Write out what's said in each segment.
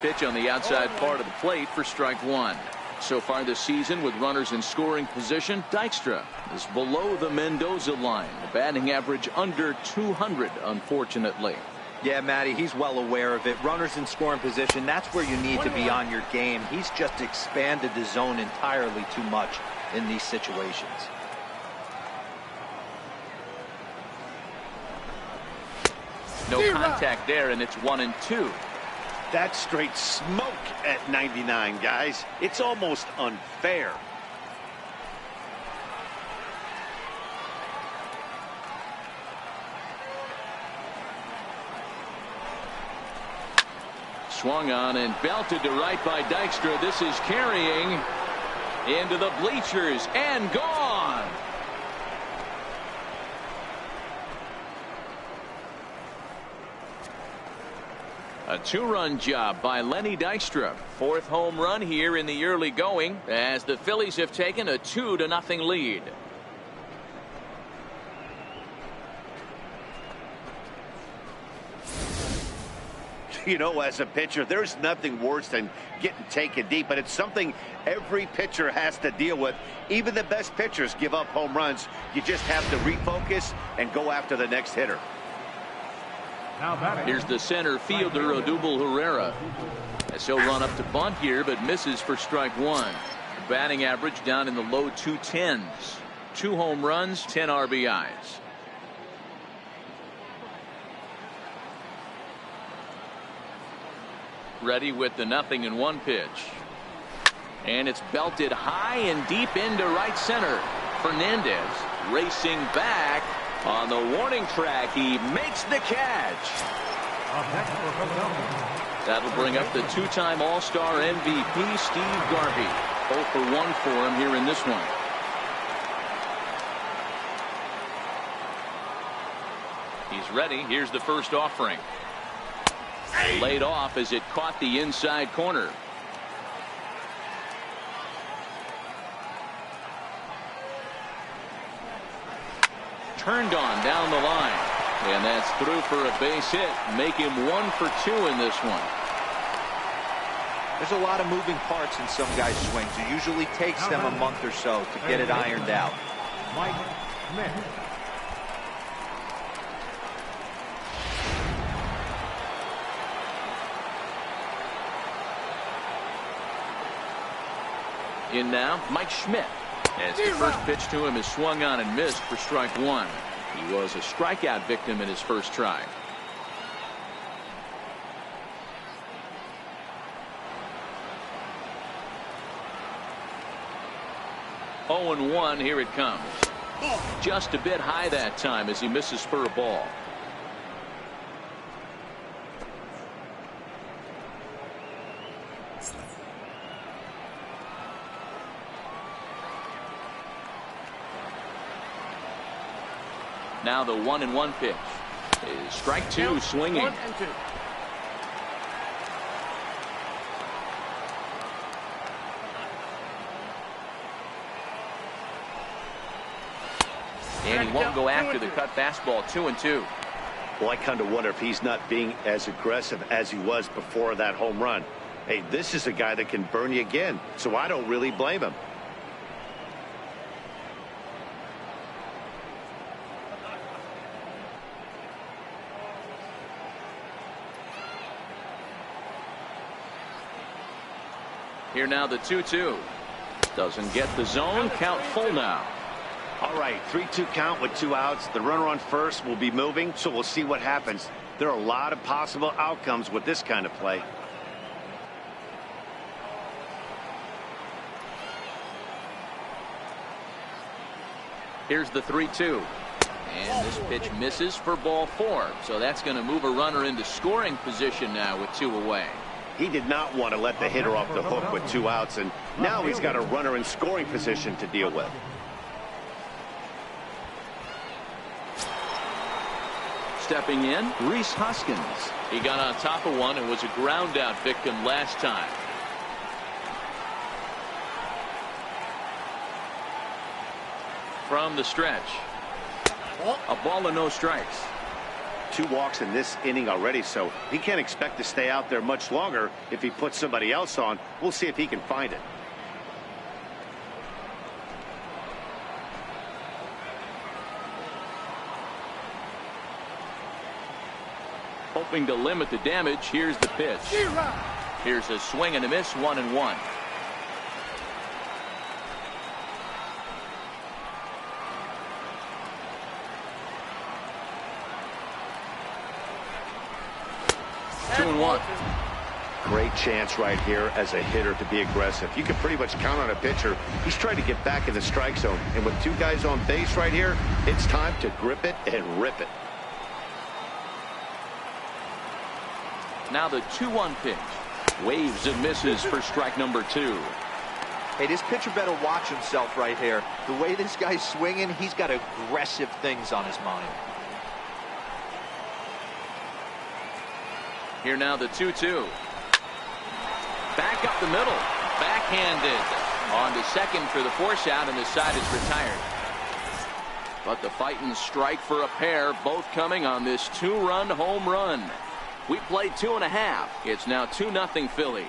Pitch on the outside part of the plate for strike one. So far this season, with runners in scoring position, Dykstra is below the Mendoza line. The batting average under 200, unfortunately. Yeah, Matty, he's well aware of it. Runners in scoring position, that's where you need to be on your game. He's just expanded the zone entirely too much in these situations. No contact there, and it's 1-2. That's straight smoke at 99, guys. It's almost unfair. Swung on and belted to right by Dykstra. This is carrying into the bleachers and gone. A two-run job by Lenny Dykstra. Fourth home run here in the early going as the Phillies have taken a 2-0 lead. You know, as a pitcher, there's nothing worse than getting taken deep, but it's something every pitcher has to deal with. Even the best pitchers give up home runs. You just have to refocus and go after the next hitter. Here's the center fielder, Odubel Herrera. As he'll run up to bunt here, but misses for strike one. Batting average down in the low 210s. 2 home runs, 10 RBIs. Ready with the 0-1 pitch. And it's belted high and deep into right center. Fernandez racing back. On the warning track, he makes the catch. That'll bring up the two-time All-Star MVP, Steve Garvey. 0 for 1 for him here in this one. He's ready. Here's the first offering. Laid off as it caught the inside corner. Turned on down the line, and that's through for a base hit. Make him 1 for 2 in this one. There's a lot of moving parts in some guys' swings. It usually takes them a month or so to get it ironed out. Mike Smith. In now, Mike Schmidt. As the first pitch to him is swung on and missed for strike one. He was a strikeout victim in his first try. Oh, and 1, here it comes. Just a bit high that time as he misses for a ball. Now the 1-1 pitch is strike 2, swinging. 1-2. And he won't go after the cut fastball. 2-2. Well, I kind of wonder if he's not being as aggressive as he was before that home run. Hey, this is a guy that can burn you again, so I don't really blame him. Here now the 2-2. Doesn't get the zone. Count full now. All right, 3-2 count with 2 outs. The runner on first will be moving, so we'll see what happens. There are a lot of possible outcomes with this kind of play. Here's the 3-2. And this pitch misses for ball 4. So that's going to move a runner into scoring position now with 2 away. He did not want to let the hitter off the hook with 2 outs, and now he's got a runner in scoring position to deal with. Stepping in, Rhys Hoskins. He got on top of one and was a ground out victim last time. From the stretch. A ball and no strikes. 2 walks in this inning already, so he can't expect to stay out there much longer if he puts somebody else on. We'll see if he can find it. Hoping to limit the damage. Here's the pitch. Here's a swing and a miss, 1-1. Two and one. Great chance right here as a hitter to be aggressive. You can pretty much count on a pitcher. He's trying to get back in the strike zone. And with 2 guys on base right here, it's time to grip it and rip it. Now the 2-1 pitch. Waves and misses for strike number 2. Hey, this pitcher better watch himself right here. The way this guy's swinging, he's got aggressive things on his mind. Here now the 2-2. Back up the middle. Backhanded. On to second for the force out, and the side is retired. But the fighting strike for a pair, both coming on this 2-run home run. We played 2.5. It's now 2-0 Philly.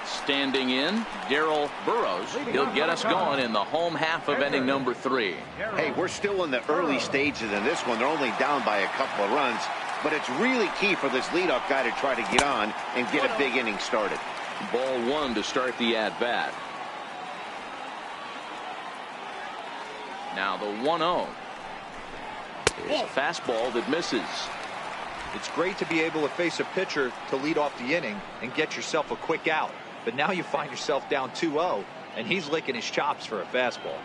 Standing in, Darryl Burrows. He'll get us going in the home half of inning number 3. Hey, we're still in the early stages in this one. They're only down by a couple of runs, but it's really key for this leadoff guy to try to get on and get a big inning started. Ball 1 to start the at-bat. Now the 1-0 is a fastball that misses. It's great to be able to face a pitcher to lead off the inning and get yourself a quick out. But now you find yourself down 2-0, and he's licking his chops for a fastball.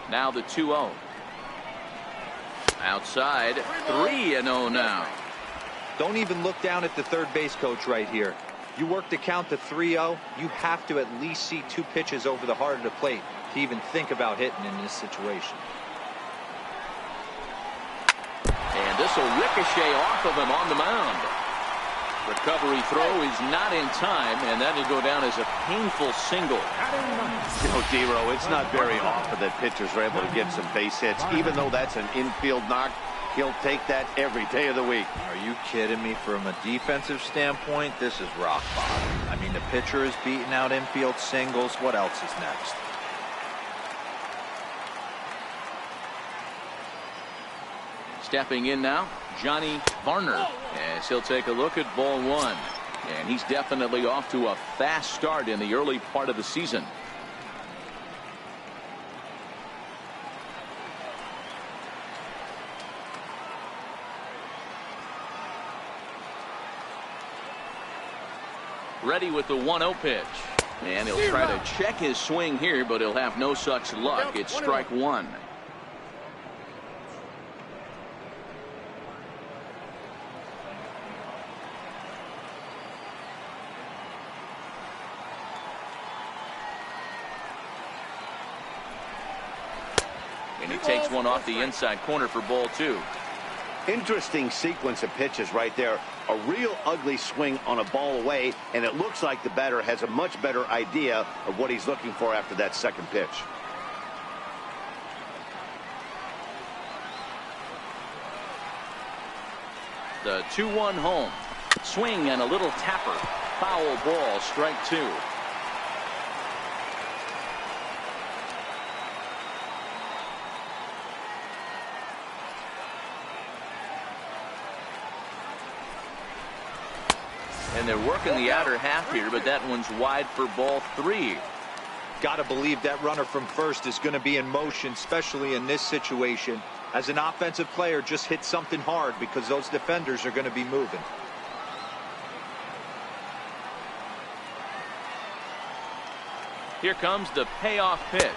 Now the 2-0. Outside, 3-0 now. Don't even look down at the third base coach right here. You work the count to 3-0, you have to at least see 2 pitches over the heart of the plate to even think about hitting in this situation. And this will ricochet off of him on the mound. Recovery throw is not in time, and that'll go down as a painful single. You know, D-Row, it's not very often that pitchers are able to get some base hits. Even though that's an infield knock, he'll take that every day of the week. Are you kidding me? From a defensive standpoint, this is rock bottom. I mean, the pitcher is beating out infield singles. What else is next? Stepping in now, Johnny Varner, as he'll take a look at ball 1. And he's definitely off to a fast start in the early part of the season. Ready with the 1-0 pitch. And he'll try to check his swing here, but he'll have no such luck. It's strike 1. And he takes one off the inside corner for ball 2. Interesting sequence of pitches right there. A real ugly swing on a ball away, and it looks like the batter has a much better idea of what he's looking for after that second pitch. The 2-1 home. Swing and a little tapper. Foul ball, strike 2. And they're working the outer half here, but that one's wide for ball 3. Got to believe that runner from first is going to be in motion, especially in this situation. As an offensive player, just hit something hard because those defenders are going to be moving. Here comes the payoff pitch.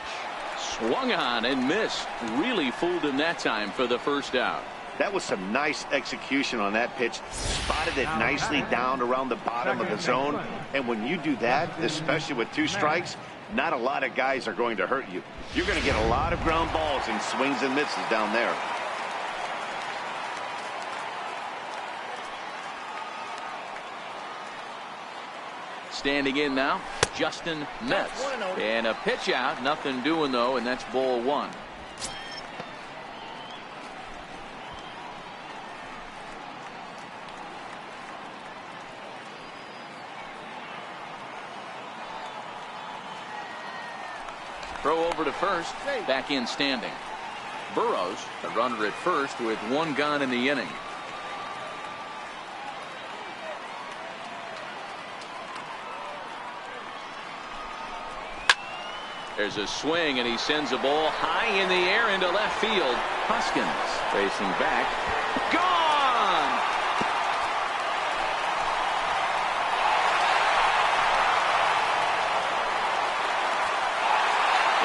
Swung on and missed. Really fooled him that time for the first out. That was some nice execution on that pitch. Spotted it nicely down around the bottom of the zone. And when you do that, especially with 2 strikes, not a lot of guys are going to hurt you. You're going to get a lot of ground balls and swings and misses down there. Standing in now, Justin Metz. And a pitch out, nothing doing though, and that's ball one. Throw over to first, back in standing. Burrows, a runner at first with one gone in the inning. There's a swing, and he sends a ball high in the air into left field. Hoskins racing back. Gone!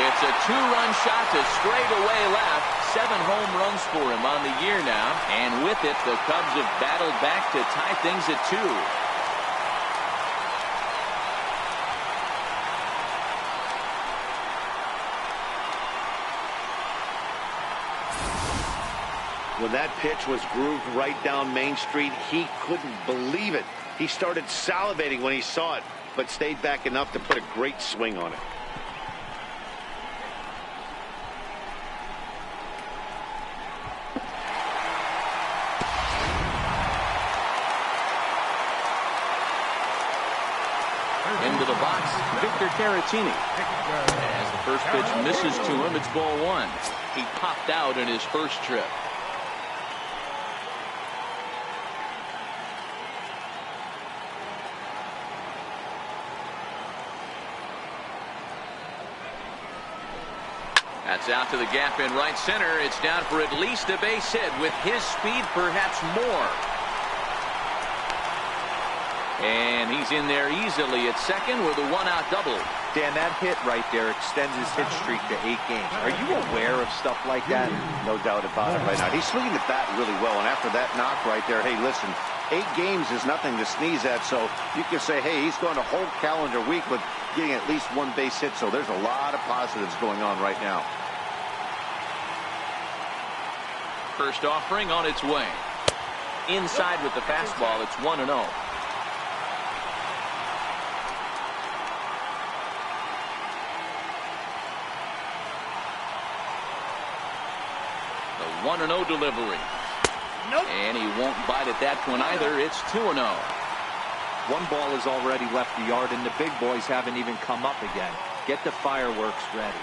It's a two-run shot to straightaway left. 7 home runs for him on the year now. And with it, the Cubs have battled back to tie things at 2. When that pitch was grooved right down Main Street, he couldn't believe it. He started salivating when he saw it, but stayed back enough to put a great swing on it. Into the box, Victor Caratini. As the first pitch misses to him, it's ball 1. He popped out in his first trip. That's out to the gap in right center. It's down for at least a base hit. With his speed, perhaps more. And he's in there easily at second with a 1-out double. Dan, that hit right there extends his hit streak to 8 games. Are you aware of stuff like that? No doubt about it right now. He's swinging the bat really well, and after that knock right there, hey, listen, 8 games is nothing to sneeze at, so you can say, hey, he's going a whole calendar week with getting at least 1 base hit, so there's a lot of positives going on right now. First offering on its way. Inside with the fastball, it's 1-0. The 1-0 delivery. Nope. And he won't bite at that one either. It's 2-0. One ball has already left the yard, and the big boys haven't even come up again. Get the fireworks ready.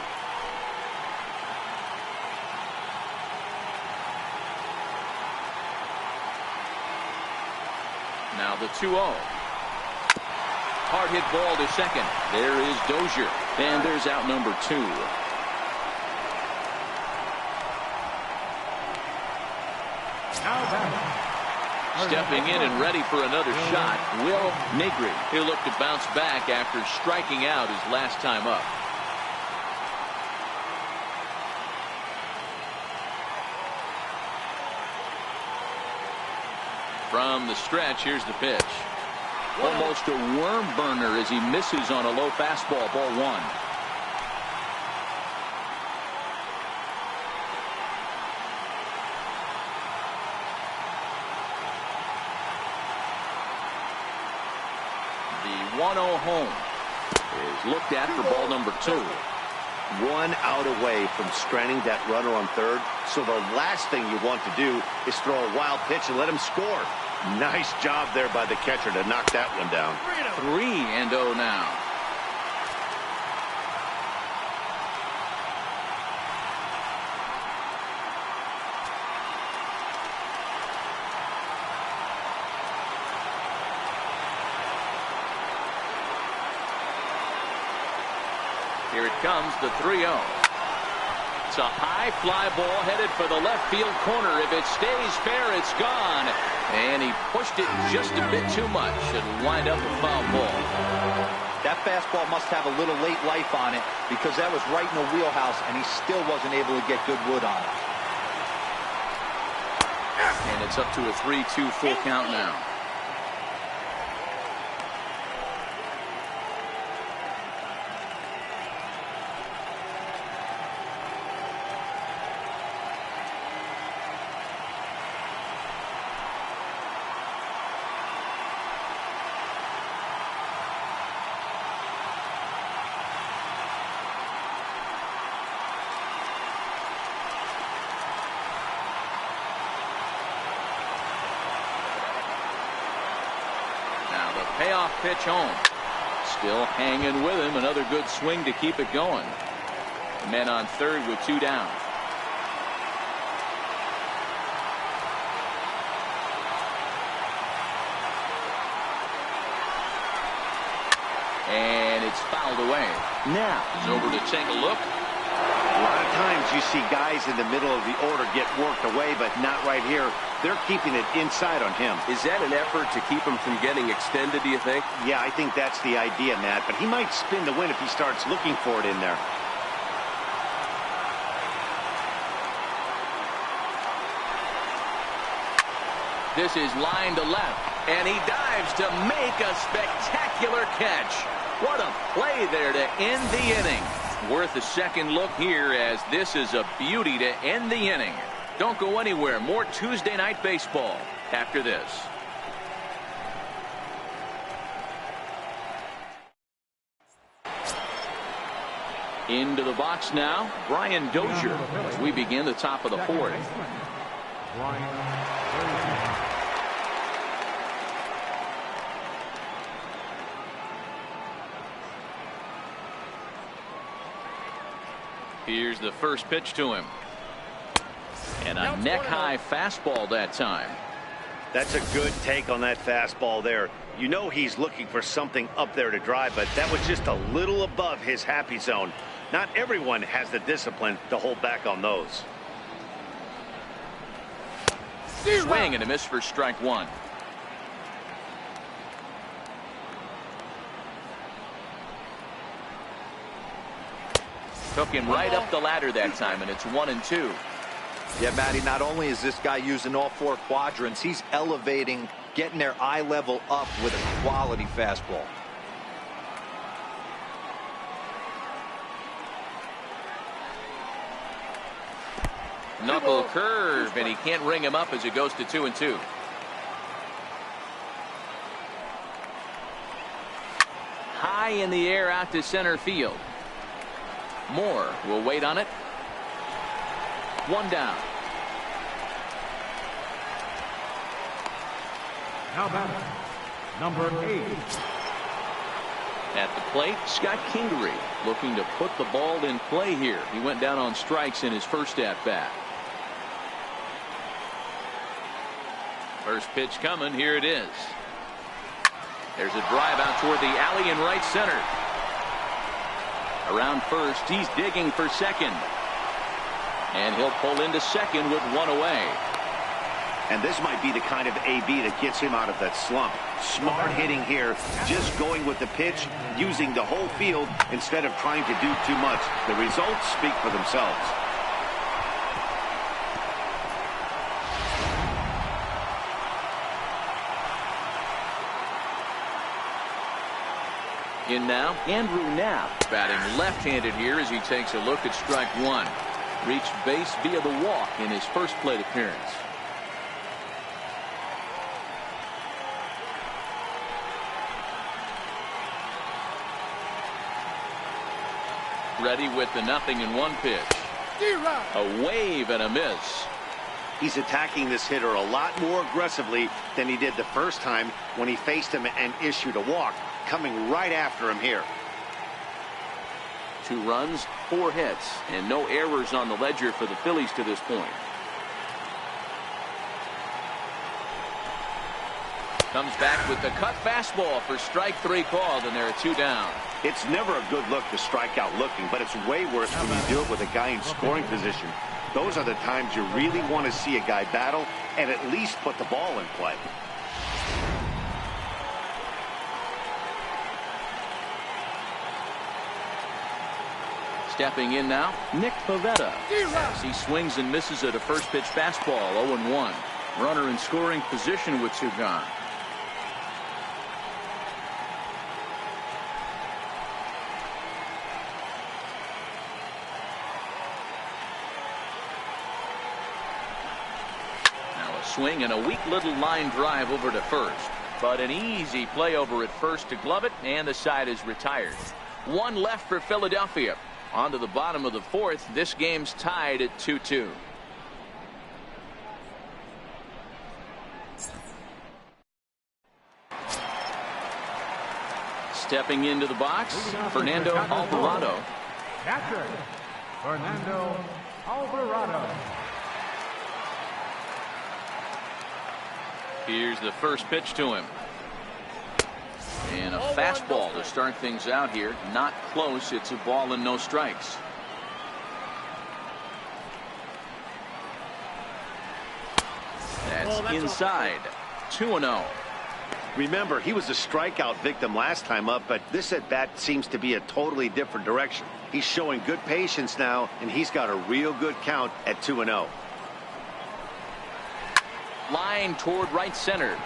Now the 2-0. Hard hit ball to second. There is Dozier. And there's out number 2. Stepping in and ready for another shot, Will Negri. He'll look to bounce back after striking out his last time up. From the stretch, here's the pitch. Almost a worm burner as he misses on a low fastball, ball 1. The 1-0 home is looked at for ball number 2. 1 out away from stranding that runner on third. So the last thing you want to do is throw a wild pitch and let him score. Nice job there by the catcher to knock that one down. 3-0 now. Here it comes, the 3-0. It's a high fly ball headed for the left field corner. If it stays fair, it's gone. And he pushed it just a bit too much. It'll wind up a foul ball. That fastball must have a little late life on it because that was right in the wheelhouse, and he still wasn't able to get good wood on it. And it's up to a 3-2 full count now. The payoff pitch home. Still hanging with him. Another good swing to keep it going. Men on third with 2 down. And it's fouled away. Now he's over to take a look. A lot of times you see guys in the middle of the order get worked away, but not right here. They're keeping it inside on him. Is that an effort to keep him from getting extended, do you think? Yeah, I think that's the idea, Matt. But he might spin the win if he starts looking for it in there. This is line to left, and he dives to make a spectacular catch. What a play there to end the inning. Worth a second look here, as this is a beauty to end the inning. Don't go anywhere. More Tuesday Night Baseball after this. Into the box now, Brian Dozier, as we begin the top of the 4th. Here's the first pitch to him. And a neck-high fastball that time. That's a good take on that fastball there. You know he's looking for something up there to drive, but that was just a little above his happy zone. Not everyone has the discipline to hold back on those. Swing and a miss for strike 1. Took him right up the ladder that time, and it's 1-2. Yeah, Matty, not only is this guy using all 4 quadrants, he's elevating, getting their eye level up with a quality fastball. Knuckle curve, and he can't ring him up as it goes to 2-2. High in the air out to center field. Moore will wait on it. 1 down. Now batter, number 8. At the plate, Scott Kingery looking to put the ball in play here. He went down on strikes in his first at-bat. First pitch coming. Here it is. There's a drive out toward the alley in right center. Around first, he's digging for second. And he'll pull into second with 1 away. And this might be the kind of AB that gets him out of that slump. Smart hitting here, just going with the pitch, using the whole field instead of trying to do too much. The results speak for themselves. In now, Andrew Knapp batting left-handed here as he takes a look at strike 1. Reached base via the walk in his first plate appearance. Ready with the 0-1 pitch. A wave and a miss. He's attacking this hitter a lot more aggressively than he did the first time when he faced him and issued a walk. Coming right after him here. 2 runs, 4 hits, and no errors on the ledger for the Phillies to this point. Comes back with the cut fastball for strike 3 called, and there are 2 down. It's never a good look to strike out looking, but it's way worse when you do it with a guy in scoring position. Those are the times you really want to see a guy battle and at least put the ball in play. Stepping in now, Nick Pivetta, as he swings and misses at a first pitch fastball. 0-1. Runner in scoring position with 2 gone. Now a swing and a weak little line drive over to first, but an easy play over at first to glove it, and the side is retired. 1 left for Philadelphia. On to the bottom of the 4th. This game's tied at 2-2. Stepping into the box, Fernando Alvarado. Catcher, Fernando Alvarado. Here's the first pitch to him. And a fastball to start things out here. Not close. It's a ball and no strikes. That's inside. 2-0. Remember, he was a strikeout victim last time up, but this at-bat seems to be a totally different direction. He's showing good patience now, and he's got a real good count at 2-0. Line toward right center.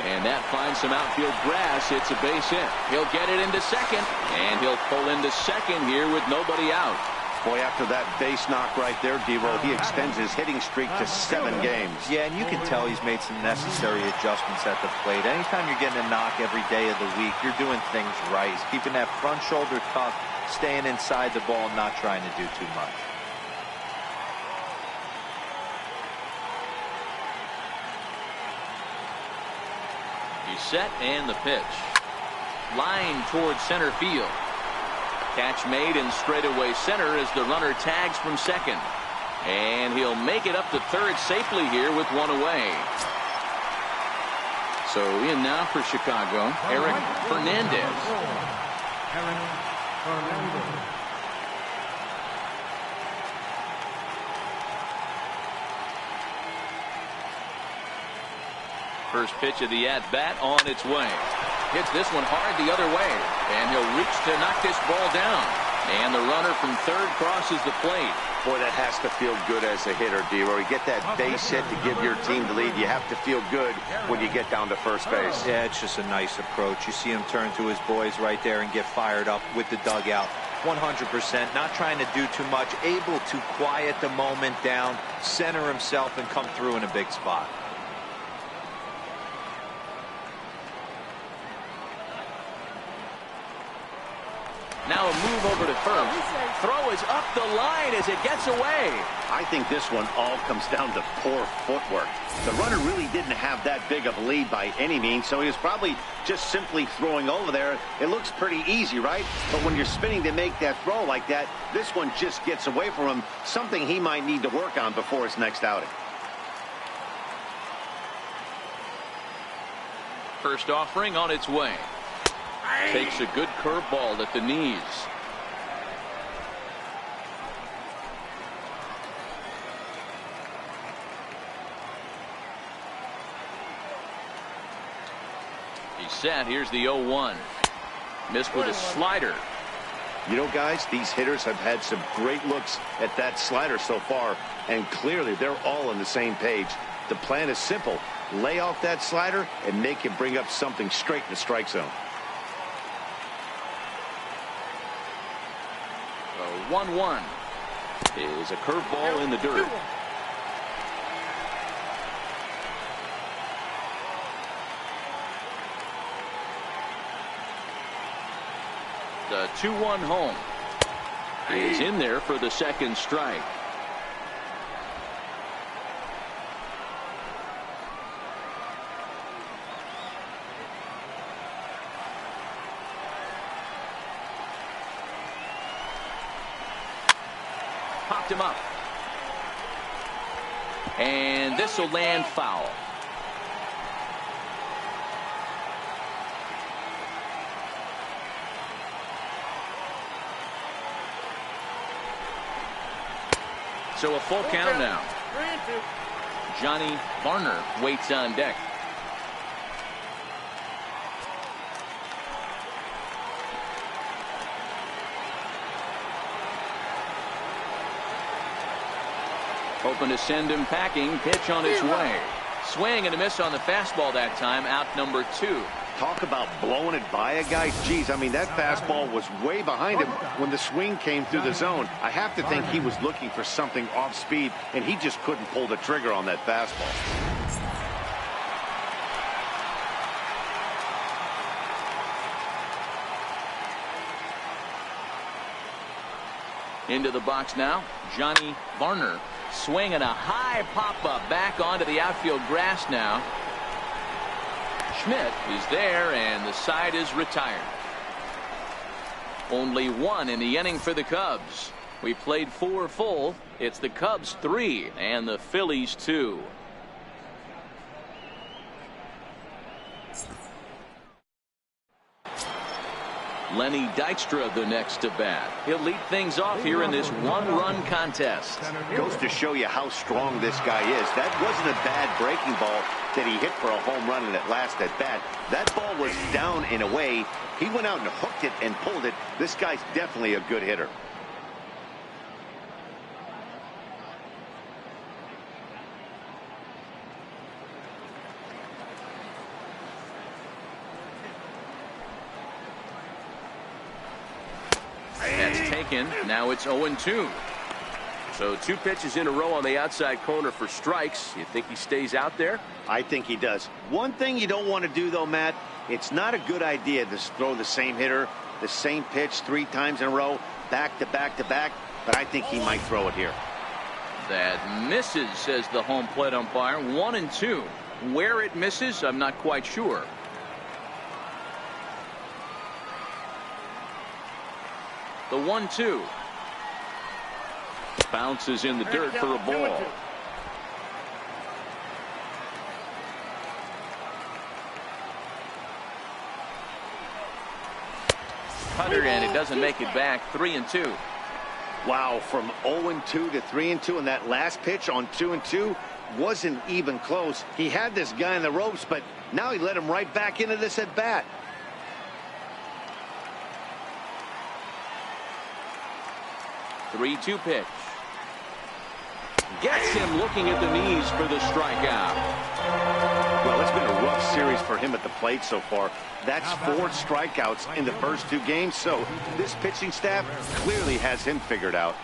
And that finds some outfield grass. It's a base hit. He'll get it into second, and he'll pull into second here with nobody out. Boy, after that base knock right there, D-Roll, he extends his hitting streak to 7 games. Yeah, and you can tell he's made some necessary adjustments at the plate. Anytime you're getting a knock every day of the week, you're doing things right. He's keeping that front shoulder tucked, staying inside the ball, not trying to do too much. He's set, and the pitch. Line towards center field. Catch made in straightaway center as the runner tags from second. And he'll make it up to third safely here with one away. So in now for Chicago, Eric Fernandez. Eric Fernandez. First pitch of the at-bat on its way. Hits this one hard the other way, and he'll reach to knock this ball down. And the runner from third crosses the plate. Boy, that has to feel good as a hitter, D-Roll. You get that base hit to give your team the lead. You have to feel good when you get down to first base. Yeah, it's just a nice approach. You see him turn to his boys right there and get fired up with the dugout. 100%, not trying to do too much, able to quiet the moment down, center himself, and come through in a big spot. Now a move over to first. Throw is up the line as it gets away. I think this one all comes down to poor footwork. The runner really didn't have that big of a lead by any means, so he was probably just simply throwing over there. It looks pretty easy, right? But when you're spinning to make that throw like that, this one just gets away from him, something he might need to work on before his next outing. First offering on its way. Takes a good curveball at the knees. He's set. Here's the 0-1. Missed with a slider. You know, guys, these hitters have had some great looks at that slider so far, and clearly they're all on the same page. The plan is simple. Lay off that slider and make him bring up something straight in the strike zone. 1-1 is a curveball in the dirt. The 2-1 home is in there for the second strike. Popped him up. And this will land foul. So a full count now. Johnny Varner waits on deck. Hoping to send him packing. Pitch on its way. Swing and a miss on the fastball that time. Out number 2. Talk about blowing it by a guy. Geez, I mean, that fastball was way behind him when the swing came through the zone. I have to think he was looking for something off speed, and he just couldn't pull the trigger on that fastball. Into the box now, Johnny Varner. Swinging a high pop-up back onto the outfield grass now. Schmidt is there, and the side is retired. Only one in the inning for the Cubs. We played 4 full. It's the Cubs 3 and the Phillies 2. Lenny Dykstra the next to bat. He'll lead things off here in this one-run contest. Goes to show you how strong this guy is. That wasn't a bad breaking ball that he hit for a home run in that last at bat. That ball was down and away. He went out and hooked it and pulled it. This guy's definitely a good hitter. That's taken. Now it's 0-2. So 2 pitches in a row on the outside corner for strikes. You think he stays out there? I think he does. One thing you don't want to do, though, Matt, it's not a good idea to throw the same hitter, the same pitch 3 times in a row, back to back to back, but I think he might throw it here. That misses, says the home plate umpire. 1-2. Where it misses, I'm not quite sure. The 1-2. Bounces in the dirt for a ball. Cutter, and it doesn't make it back. 3-2. Wow, from 0-2 to 3-2, and that last pitch on 2-2 wasn't even close. He had this guy in the ropes, but now he let him right back into this at bat. The 3-2 pitch. Gets him looking at the knees for the strikeout. Well, it's been a rough series for him at the plate so far. That's 4 strikeouts in the first 2 games, so this pitching staff clearly has him figured out.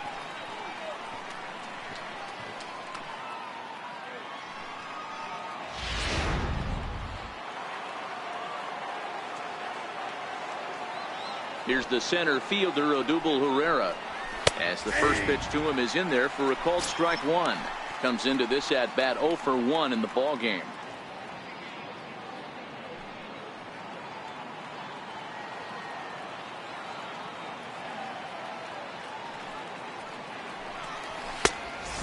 Here's the center fielder, Odubel Herrera. As the first pitch to him is in there for a called strike 1. Comes into this at bat 0 for 1 in the ball game.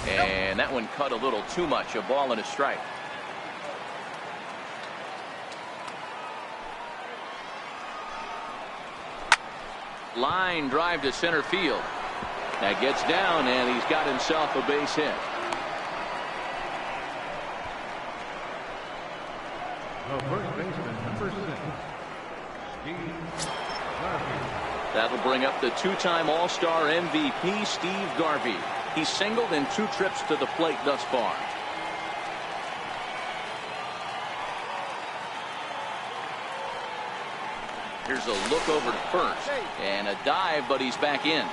And that one cut a little too much. A ball and a strike. Line drive to center field. That gets down, and he's got himself a base hit. The first baseman, number 6, Steve Garvey. That'll bring up the 2-time All-Star MVP, Steve Garvey. He's singled in 2 trips to the plate thus far. Here's a look over to first, and a dive, but he's back in.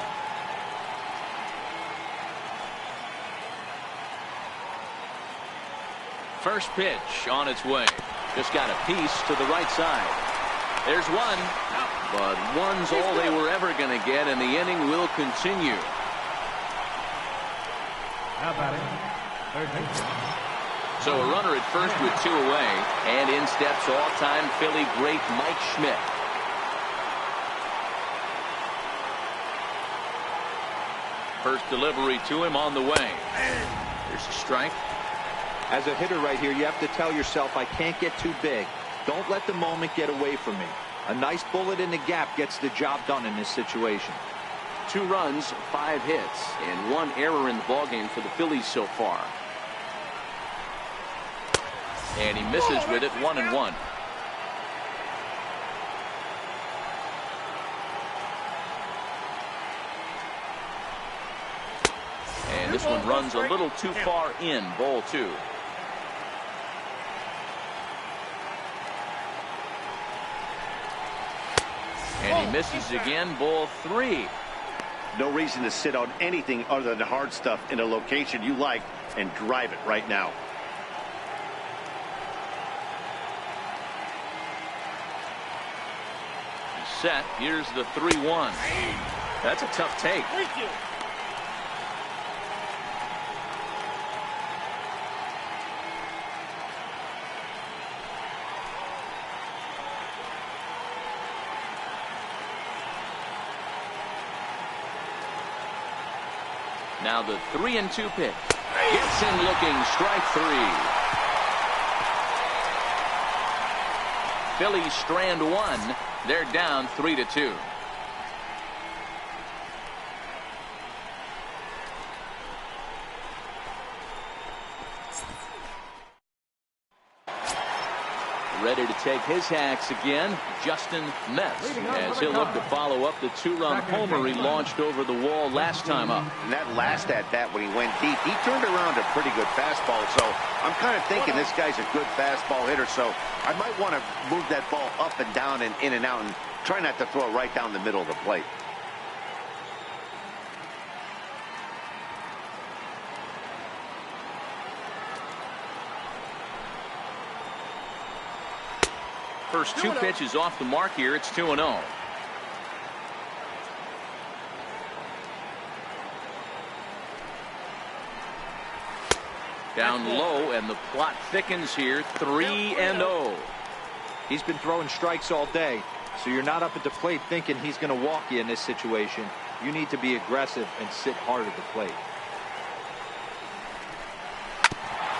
First pitch on its way. Just got a piece to the right side. There's one, but one's all they were ever going to get, and the inning will continue. Now batting, third baseman. So a runner at first with 2 away, and in steps all-time Philly great Mike Schmidt. First delivery to him on the way. There's a strike. As a hitter right here, you have to tell yourself, I can't get too big. Don't let the moment get away from me. A nice bullet in the gap gets the job done in this situation. 2 runs, 5 hits, and 1 error in the ballgame for the Phillies so far. And he misses with it. 1-1. And this one runs a little too far in. Ball 2. And he misses again. Ball 3. No reason to sit on anything other than hard stuff in a location you like and drive it right now. He's set. Here's the 3-1. That's a tough take. Now the 3-2 pitch. Gets him looking, strike 3. Phillies strand 1. They're down 3-2. Ready to take his hacks again, Justin Metz, as he'll look to follow up the 2-run homer he launched over the wall last time up. And that last at-bat when he went deep, he turned around a pretty good fastball. So I'm kind of thinking this guy's a good fastball hitter. So I might want to move that ball up and down and in and out and try not to throw it right down the middle of the plate. First 2 pitches off the mark here. It's 2-0. Down low, and the plot thickens here. 3-0. He's been throwing strikes all day, so you're not up at the plate thinking he's going to walk you in this situation. You need to be aggressive and sit hard at the plate.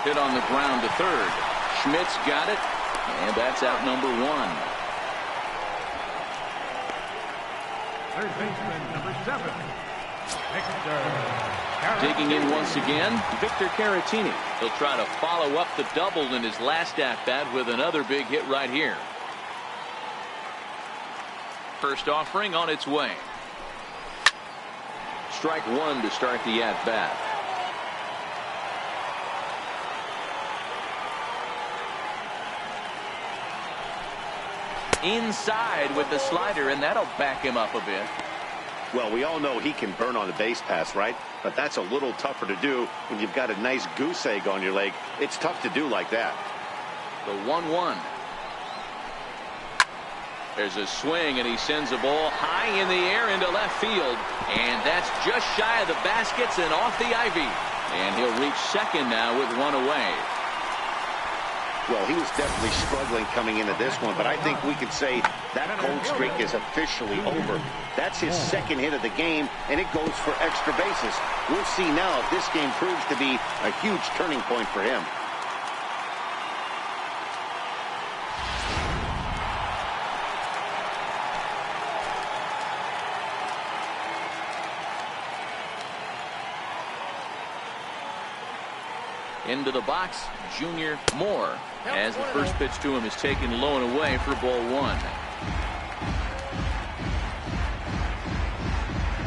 Hit on the ground to third. Schmidt's got it. And that's out number 1. Third baseman, number 7. Victor. Digging in once again, Victor Caratini. He'll try to follow up the double in his last at-bat with another big hit right here. First offering on its way. Strike 1 to start the at-bat. Inside with the slider, and that'll back him up a bit. Well, we all know he can burn on the base pass, right? But that's a little tougher to do when you've got a nice goose egg on your leg. It's tough to do like that. The 1-1. There's a swing, and he sends a ball high in the air into left field. And that's just shy of the baskets and off the ivy. And he'll reach second now with 1 away. Well, he was definitely struggling coming into this one, but I think we could say that cold streak is officially over. That's his second hit of the game, and it goes for extra bases. We'll see now if this game proves to be a huge turning point for him. Into the box, Junior Moore, as the first pitch to him is taken low and away for ball 1.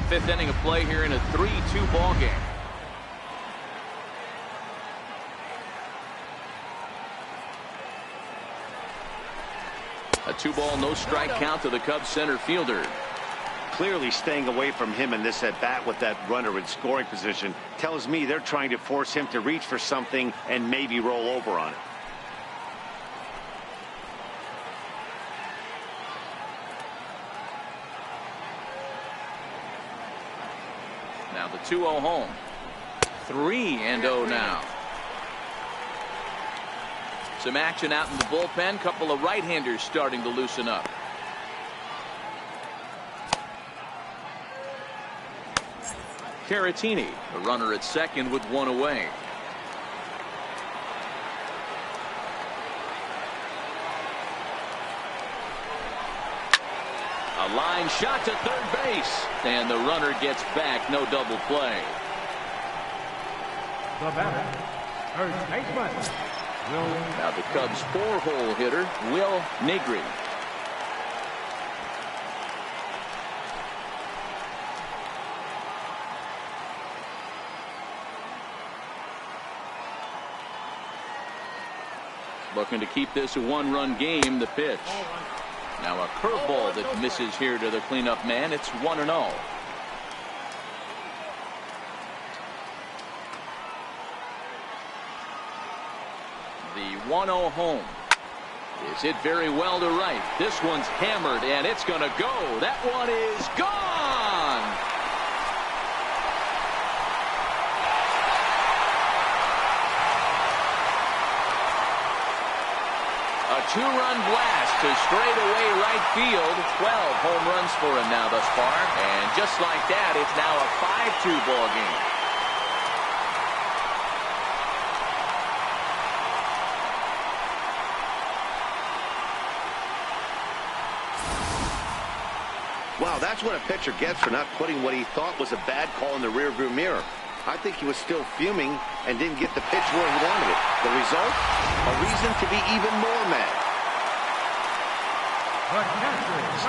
Fifth inning of play here in a 3-2 ball game. A 2-ball, no strike count to the Cubs center fielder. Clearly staying away from him in this at-bat with that runner in scoring position tells me they're trying to force him to reach for something and maybe roll over on it. Now the 2-0 home. 3-0 now. Some action out in the bullpen. Couple of right-handers starting to loosen up. Caratini, a runner at second with 1 away. A line shot to third base, and the runner gets back. No double play. The batter, third baseman, Will. Now the Cubs' 4-hole hitter, Will Negri. Looking to keep this a 1-run game. The pitch. Now a curveball that misses here to the cleanup man. It's 1-0. The 1-0 home is hit very well to right. This one's hammered, and it's going to go. That one is gone. A 2-run blast to straightaway right field. 12 home runs for him now thus far. And just like that, it's now a 5-2 ball game. Wow, that's what a pitcher gets for not putting what he thought was a bad call in the rearview mirror. I think he was still fuming and didn't get the pitch where he wanted it. The result? A reason to be even more mad.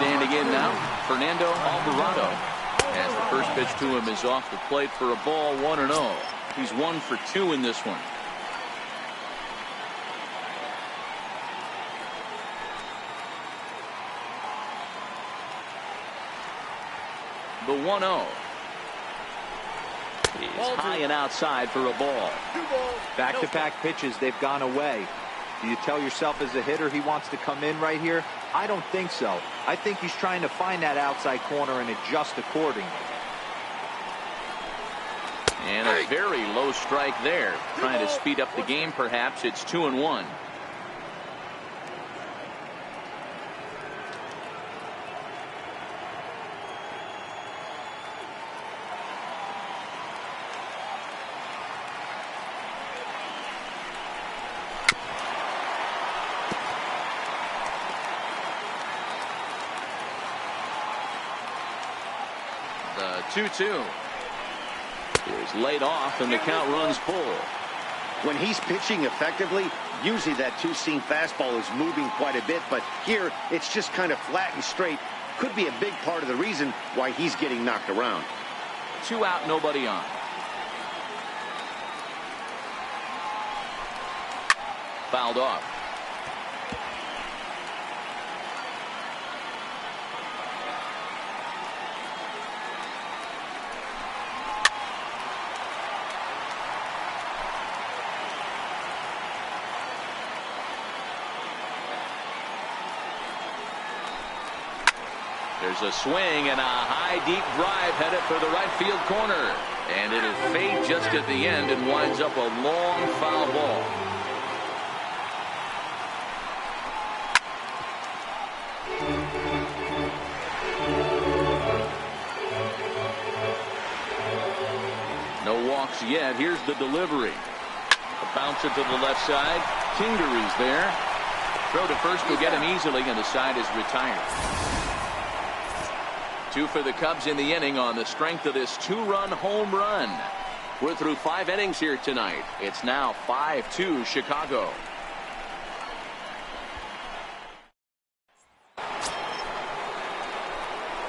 Standing in now, Fernando Alvarado. As the first pitch to him is off the plate for a ball, 1-0. He's 1 for 2 in this one. The 1-0 is high and outside for a ball. Back-to-back pitches, they've gone away. Do you tell yourself as a hitter he wants to come in right here? I don't think so. I think he's trying to find that outside corner and adjust accordingly. And a very low strike there. Trying to speed up the game, perhaps. It's 2-1. The 2-2 is laid off, and the count runs full. When he's pitching effectively, usually that two-seam fastball is moving quite a bit, but here it's just kind of flat and straight. Could be a big part of the reason why he's getting knocked around. 2 out, nobody on. Fouled off. There's a swing and a high, deep drive headed for the right field corner. And it'll fade just at the end and winds up a long foul ball. No walks yet. Here's the delivery. A bouncer to the left side. Kingery's there. Throw to first will get him easily, and the side is retired. 2 for the Cubs in the inning on the strength of this 2-run home run. We're through 5 innings here tonight. It's now 5-2 Chicago.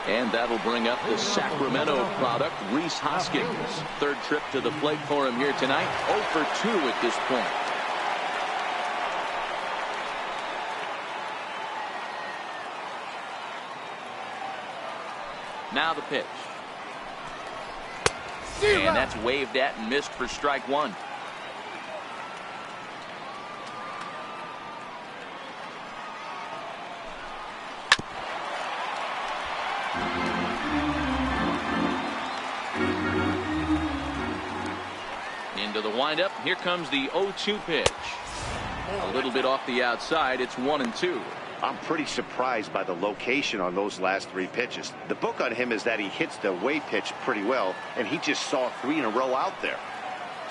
And that'll bring up the Sacramento product, Rhys Hoskins. Third trip to the plate for him here tonight. 0 for 2 at this point. Now the pitch. And that's waved at and missed for strike 1. Into the windup. Here comes the 0-2 pitch. A little bit off the outside. It's 1-2. I'm pretty surprised by the location on those last 3 pitches. The book on him is that he hits the away pitch pretty well, and he just saw 3 in a row out there.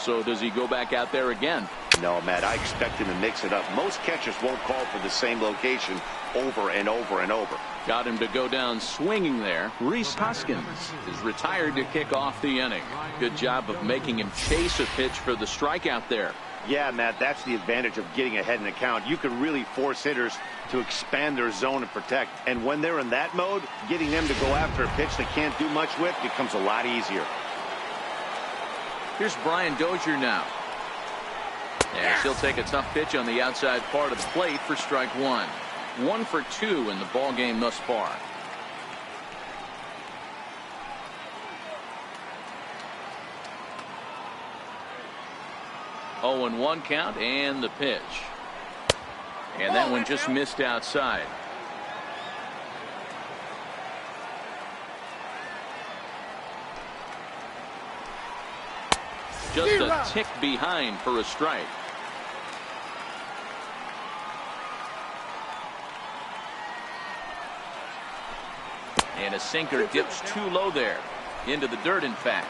So does he go back out there again? No, Matt, I expect him to mix it up. Most catchers won't call for the same location over and over and over. Got him to go down swinging there. Rhys Hoskins is retired to kick off the inning. Good job of making him chase a pitch for the strikeout there. Yeah, Matt, that's the advantage of getting ahead in the count. You can really force hitters to expand their zone and protect. And when they're in that mode, getting them to go after a pitch they can't do much with becomes a lot easier. Here's Brian Dozier now. As he'll take a tough pitch on the outside part of the plate for strike 1. 1 for 2 in the ball game thus far. Oh, and 1 count, and the pitch. And that one just missed outside. Just a tick behind for a strike. And a sinker dips too low there. Into the dirt, in fact.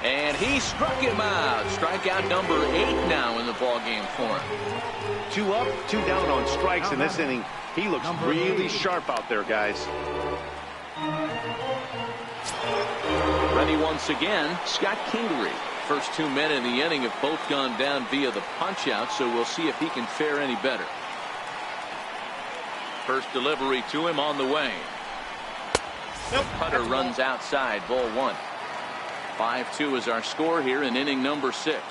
And he struck him out. Strikeout number 8 now in the ballgame for him. 2 up, 2 down on strikes in this inning. He looks really sharp out there, guys. Ready once again, Scott Kingery. First 2 men in the inning have both gone down via the punch-out, so we'll see if he can fare any better. First delivery to him on the way. Cutter runs outside, ball 1. 5-2 is our score here in inning number 6.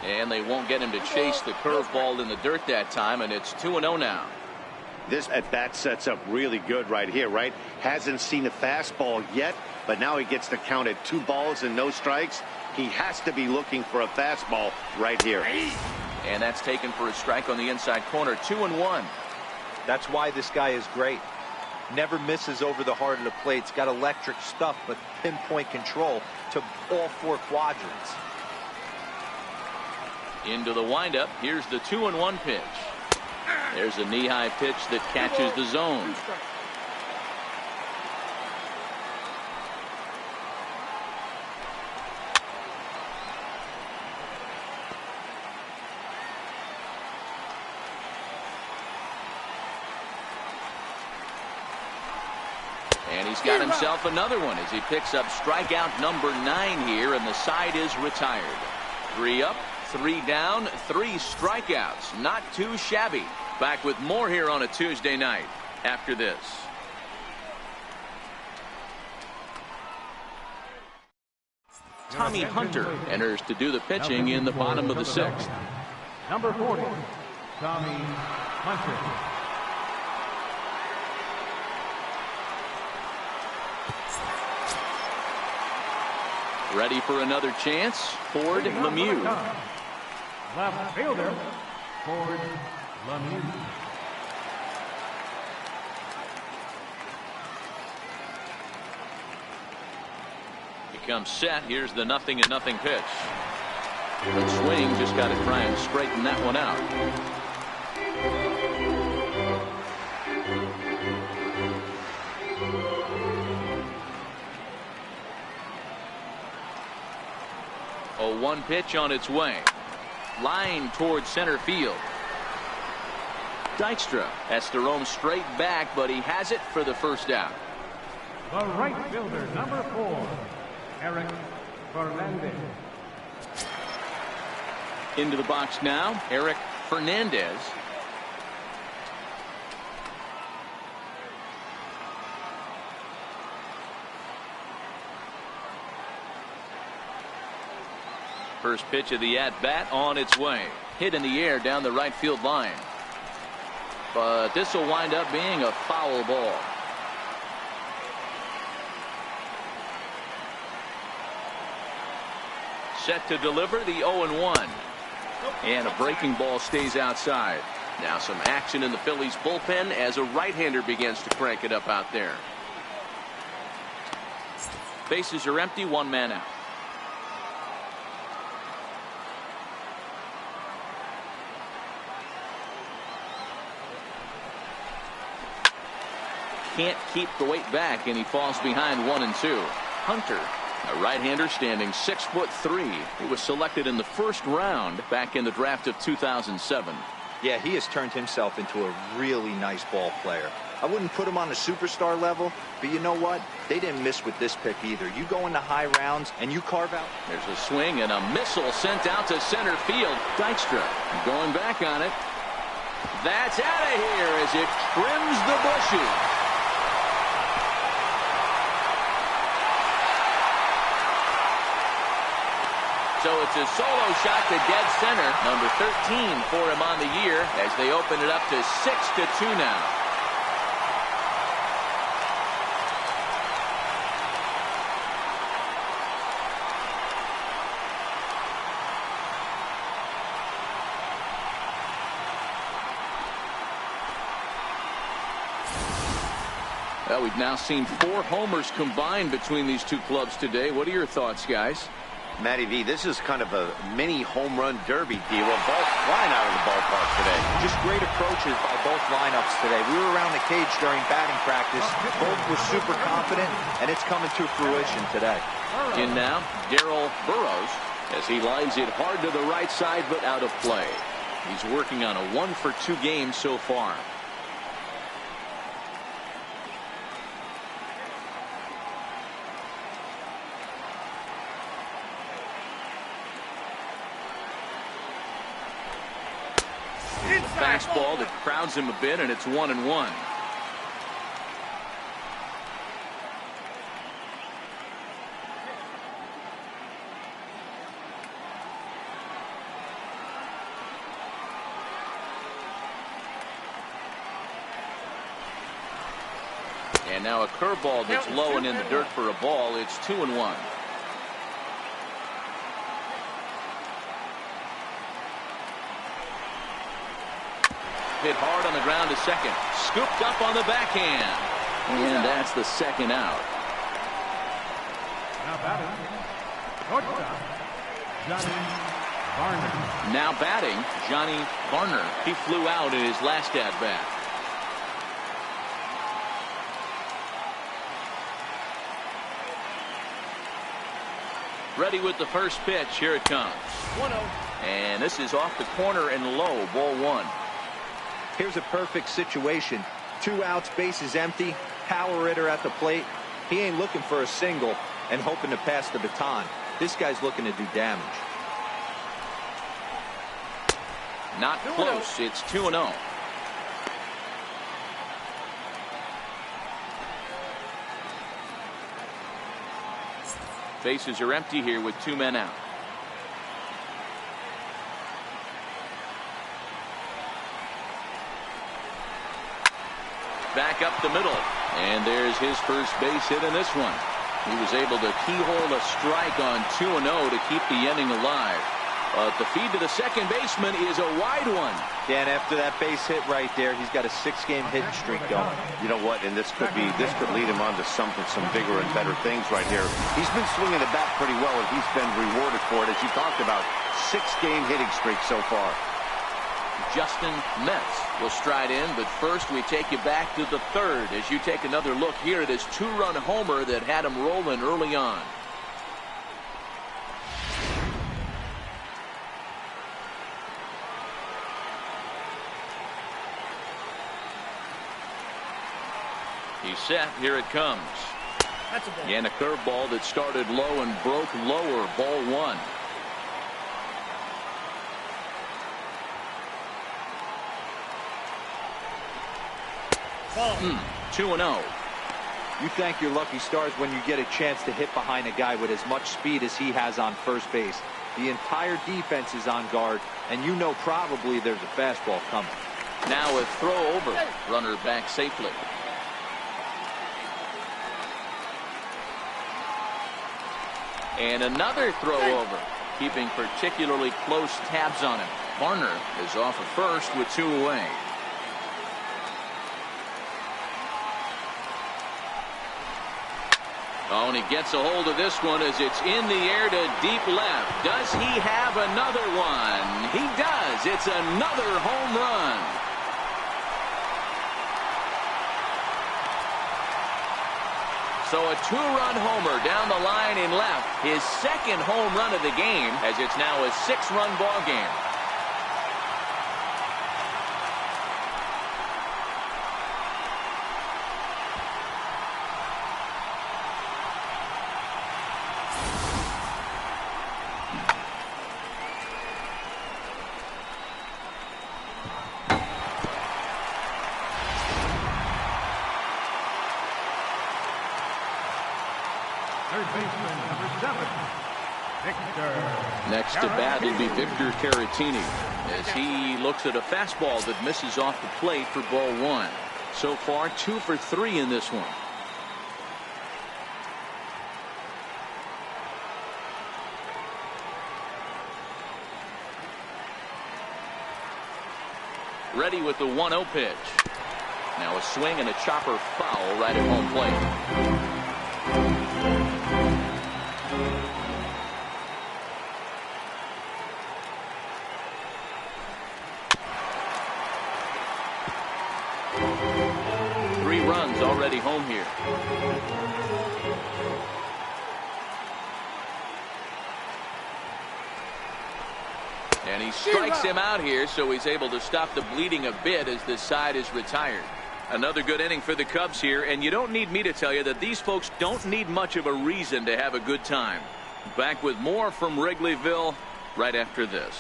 And they won't get him to chase the curveball in the dirt that time, and it's 2-0 now. This at-bat sets up really good right here, right? Hasn't seen a fastball yet, but now he gets to count at 2 balls and no strikes. He has to be looking for a fastball right here. And that's taken for a strike on the inside corner. 2-1. That's why this guy is great. Never misses over the heart of the plate. He's got electric stuff, but pinpoint control to all 4 quadrants. Into the windup. Here's the 2-1 pitch. There's a knee-high pitch that catches the zone. And he's got himself another one as he picks up strikeout number 9 here, and the side is retired. 3 up, 3 down, 3 strikeouts. Not too shabby. Back with more here on a Tuesday night after this. Tommy Hunter enters to do the pitching in the bottom of the 6th. Number 40, Tommy Hunter. Ready for another chance. Ford Lemieux. Left fielder, Ford Lemieux. Becomes set. Here's the 0-0 pitch. Good swing. Just got to try and straighten that one out. A 1 pitch on its way. Line towards center field. Dykstra has to roam straight back, but he has it for the first out. The right fielder, number 4, Eric Fernandez. Into the box now, Eric Fernandez. First pitch of the at-bat on its way. Hit in the air down the right field line. But this will wind up being a foul ball. Set to deliver the 0-1. And a breaking ball stays outside. Now some action in the Phillies bullpen as a right-hander begins to crank it up out there. Bases are empty, 1 man out. Can't keep the weight back, and he falls behind 1 and 2. Hunter, a right-hander standing 6'3". He was selected in the 1st round back in the draft of 2007. Yeah, he has turned himself into a really nice ball player. I wouldn't put him on a superstar level, but you know what? They didn't miss with this pick either. You go into high rounds and you carve out. There's a swing and a missile sent out to center field. Dykstra going back on it. That's out of here as it trims the bushes. So it's a solo shot to dead center. Number 13 for him on the year as they open it up to 6-2 now. Well, we've now seen 4 homers combined between these 2 clubs today. What are your thoughts, guys? Matty V, this is kind of a mini home run derby deal. A ball flying out of the ballpark today. Just great approaches by both lineups today. We were around the cage during batting practice. Both were super confident, and it's coming to fruition today. In now, Darrell Burrows, as he lines it hard to the right side, but out of play. He's working on a 1-for-2 game so far. Fastball that crowds him a bit, and it's 1-1. And now a curveball that's low and in the dirt for a ball. It's 2-1. Hit hard on the ground to second. Scooped up on the backhand. And that's the second out. Now batting, shortstop, Johnny Varner. Now batting, Johnny Varner. He flew out in his last at-bat. Ready with the first pitch. Here it comes. 1-0. And this is off the corner and low. Ball 1. Here's a perfect situation. 2 outs, bases empty, power hitter at the plate. He ain't looking for a single and hoping to pass the baton. This guy's looking to do damage. Not close. It's 2-0. Bases are empty here with 2 men out. Back up the middle, and there's his first base hit in this one. He was able to keyhole a strike on 2-0 to keep the inning alive. But the feed to the second baseman is a wide one. Dan, after that base hit right there, he's got a 6-game hitting streak going. You know what? And this could lead him on to some bigger and better things right here. He's been swinging the bat pretty well, and he's been rewarded for it, as you talked about. 6-game hitting streak so far. Justin Metz will stride in, but first we take you back to the third as you take another look here at his 2-run homer that had him rolling early on. He's set. Here it comes. That's a ball. And a curveball that started low and broke lower. Ball 1. 2-0. You thank your lucky stars when you get a chance to hit behind a guy with as much speed as he has on first base. The entire defense is on guard, and you know probably there's a fastball coming. Now a throw over. Runner back safely. And another throw over. Keeping particularly close tabs on him. Varner is off at first with 2 away. Oh, and he gets a hold of this one as it's in the air to deep left. Does he have another one? He does. It's another home run. So a 2-run homer down the line in left. His second home run of the game, as it's now a 6-run ball game. Third baseman, number 7, Victor. Next to bat will be Victor Caratini as he looks at a fastball that misses off the plate for ball 1. So far 2 for 3 in this one. Ready with the 1-0 pitch. Now a swing and a chopper foul right at home plate. is already home here. And he strikes him out here, so he's able to stop the bleeding a bit as this side is retired. Another good inning for the Cubs here, and you don't need me to tell you that these folks don't need much of a reason to have a good time. Back with more from Wrigleyville right after this.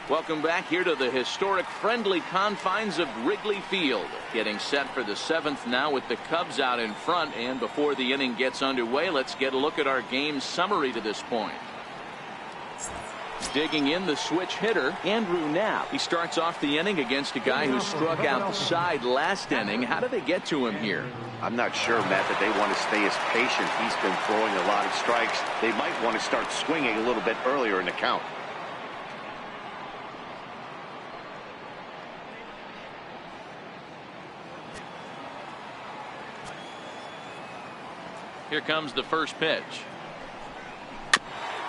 Welcome back here to the historic friendly confines of Wrigley Field. Getting set for the 7th now with the Cubs out in front. And before the inning gets underway, let's get a look at our game summary to this point. Digging in the switch hitter, Andrew Knapp. He starts off the inning against a guy who struck out the side last inning. How did they get to him here? I'm not sure, Matt, that they want to stay as patient. He's been throwing a lot of strikes. They might want to start swinging a little bit earlier in the count. Here comes the first pitch.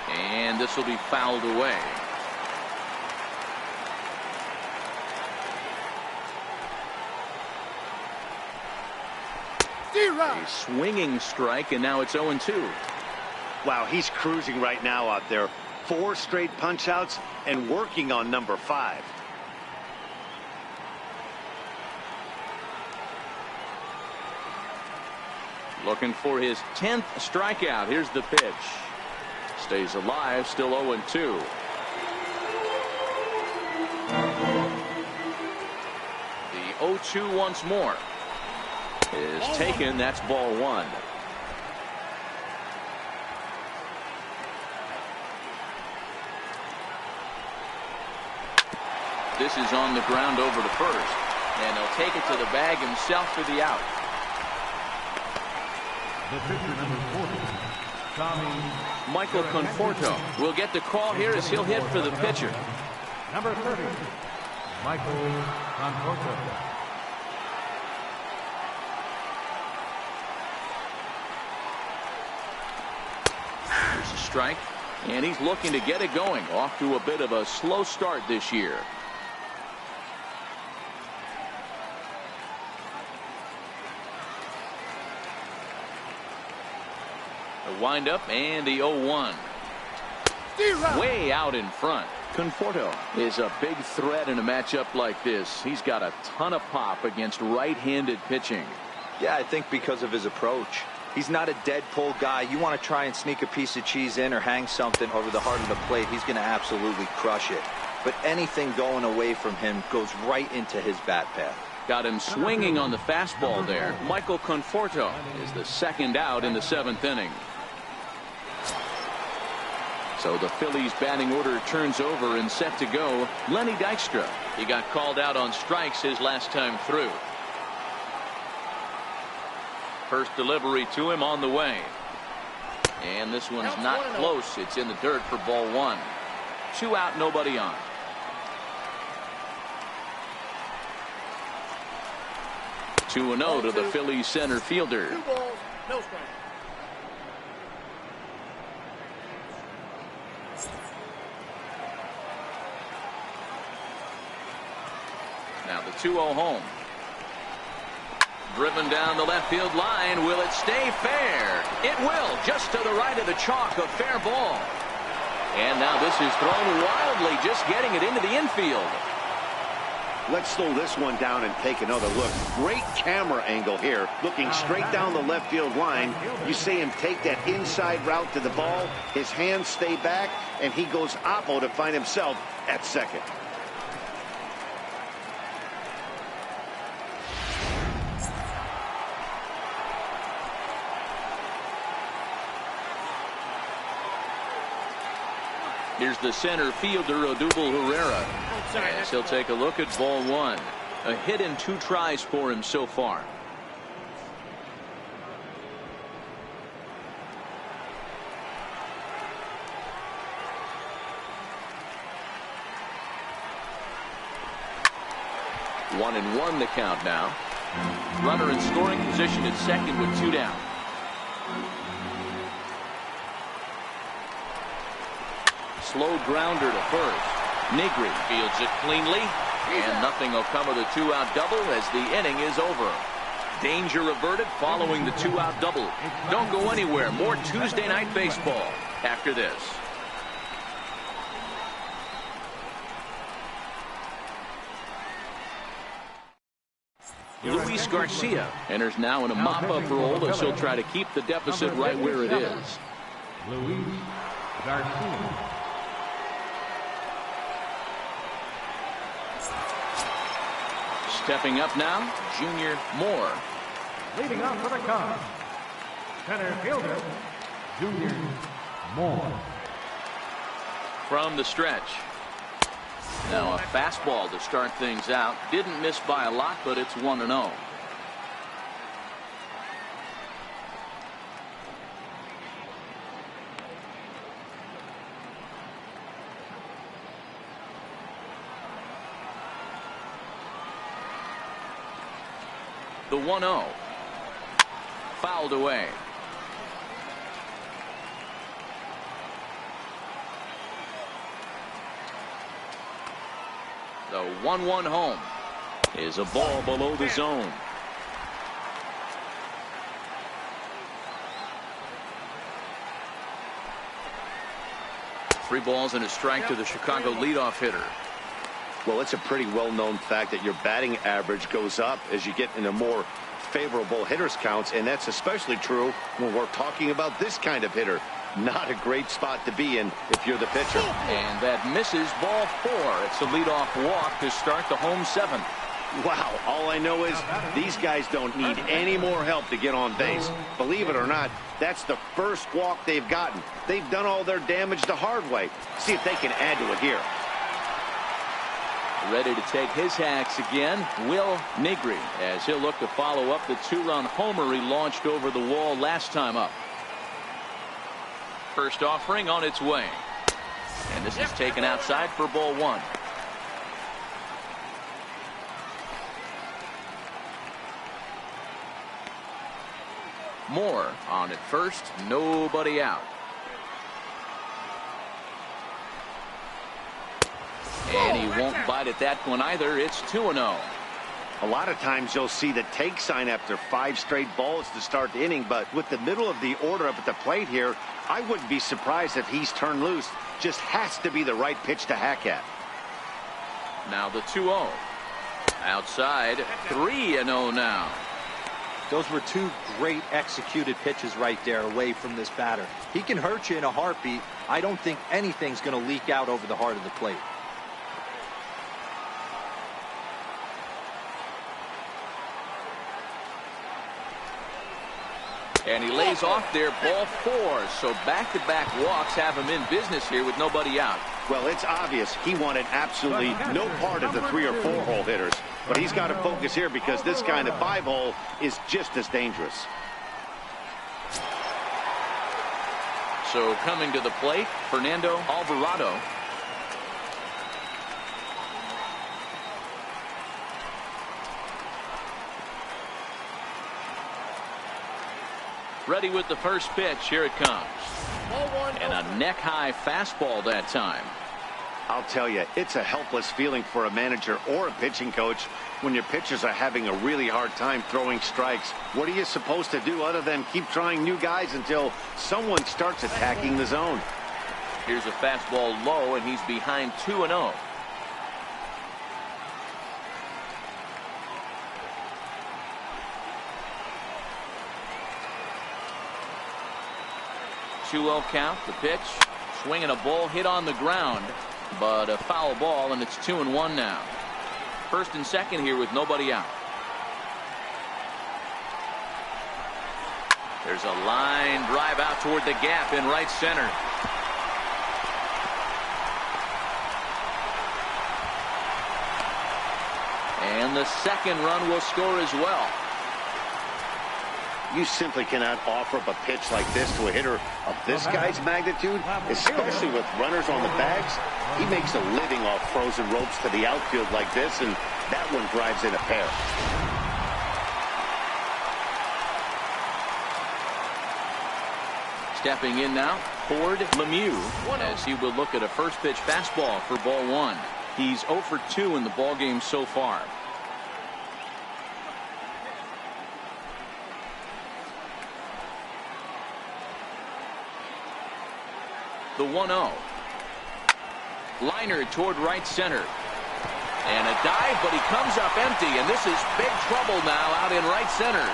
And this will be fouled away. A swinging strike, and now it's 0-2. Wow, he's cruising right now out there. 4 straight punch-outs and working on number 5. Looking for his 10th strikeout. Here's the pitch. Stays alive, still 0-2. The 0-2 once more is taken. That's ball 1. This is on the ground over to first, and he'll take it to the bag himself for the out. The pitcher, number 40, Tommy. Michael Conforto will get the call here as he'll hit for the pitcher. Number 30, Michael Conforto. There's a strike, and he's looking to get it going. Off to a bit of a slow start this year. The windup and the 0-1. Way out in front. Conforto is a big threat in a matchup like this. He's got a ton of pop against right-handed pitching. Yeah, I think because of his approach. He's not a dead pull guy. You want to try and sneak a piece of cheese in or hang something over the heart of the plate, he's going to absolutely crush it. But anything going away from him goes right into his bat path. Got him swinging on the fastball there. Michael Conforto is the second out in the 7th inning. So the Phillies batting order turns over and set to go. Lenny Dykstra. He got called out on strikes his last time through. First delivery to him on the way. And this one's not close. It's in the dirt for ball 1. 2 out, nobody on. Two and 0 to the Phillies center fielder. 2 balls, no strikes. Now the 2-0 home. Driven down the left field line. Will it stay fair? It will. Just to the right of the chalk. A fair ball. And now this is thrown wildly. Just getting it into the infield. Let's slow this one down and take another look. Great camera angle here. Looking straight down the left field line. You see him take that inside route to the ball. His hands stay back, and he goes oppo to find himself at second. Here's the center fielder, Odubel Herrera. As he'll take a look at ball 1. A hit in 2 tries for him so far. One and 1 the count now. Runner in scoring position at second with 2 down. Slow grounder to first. Negri fields it cleanly, and nothing will come of the two-out double as the inning is over. Danger averted following the two-out double. Don't go anywhere. More Tuesday Night Baseball after this. Luis Garcia enters now in a mop-up role as he'll try to keep the deficit right where it is. Luis Garcia. Stepping up now, Junior Moore. Leading off for the Cubs, center fielder, Junior Moore. From the stretch. Now a fastball to start things out. Didn't miss by a lot, but it's 1-0. The 1-0. Fouled away. The 1-1 home is a ball below the zone. Three balls and a strike to the Chicago leadoff hitter. Well, it's a pretty well-known fact that your batting average goes up as you get into more favorable hitters counts, and that's especially true when we're talking about this kind of hitter. Not a great spot to be in if you're the pitcher. And that misses, ball 4. It's a leadoff walk to start the home 7th. Wow, all I know is these guys don't need any more help to get on base. Believe it or not, that's the first walk they've gotten. They've done all their damage the hard way. See if they can add to it here. Ready to take his hacks again, Will Negri, as he'll look to follow up the 2-run homer he launched over the wall last time up. First offering on its way. And this is taken outside for ball 1. Moore on at first, nobody out. And he won't bite at that one either. It's 2-0. A lot of times you'll see the take sign after 5 straight balls to start the inning, but with the middle of the order up at the plate here, I wouldn't be surprised if he's turned loose. Just has to be the right pitch to hack at. Now the 2-0. Outside, 3-0 now. Those were 2 great executed pitches right there away from this batter. He can hurt you in a heartbeat. I don't think anything's going to leak out over the heart of the plate. And he lays off there, ball 4. So back-to-back walks have him in business here with nobody out. Well, it's obvious he wanted absolutely no part of the 3 or 4 hole hitters. But he's got to focus here because this kind of 5 hole is just as dangerous. So coming to the plate, Fernando Alvarado. Ready with the first pitch. Here it comes. And a neck-high fastball that time. I'll tell you, it's a helpless feeling for a manager or a pitching coach when your pitchers are having a really hard time throwing strikes. What are you supposed to do other than keep trying new guys until someone starts attacking the zone? Here's a fastball low, and he's behind 2-0. Two-0 count. The pitch. Swinging a ball hit on the ground, but a foul ball, and it's 2-1 now. First and second here with nobody out. There's a line drive out toward the gap in right center. And the second run will score as well. You simply cannot offer up a pitch like this to a hitter of this guy's magnitude, especially with runners on the bags. He makes a living off frozen ropes to the outfield like this, and that one drives in a pair. Stepping in now, Ford Lemieux, as he will look at a first pitch fastball for ball one. He's 0 for 2 in the ball game so far. The 1-0. Liner toward right center. And a dive, but he comes up empty, and this is big trouble now out in right center.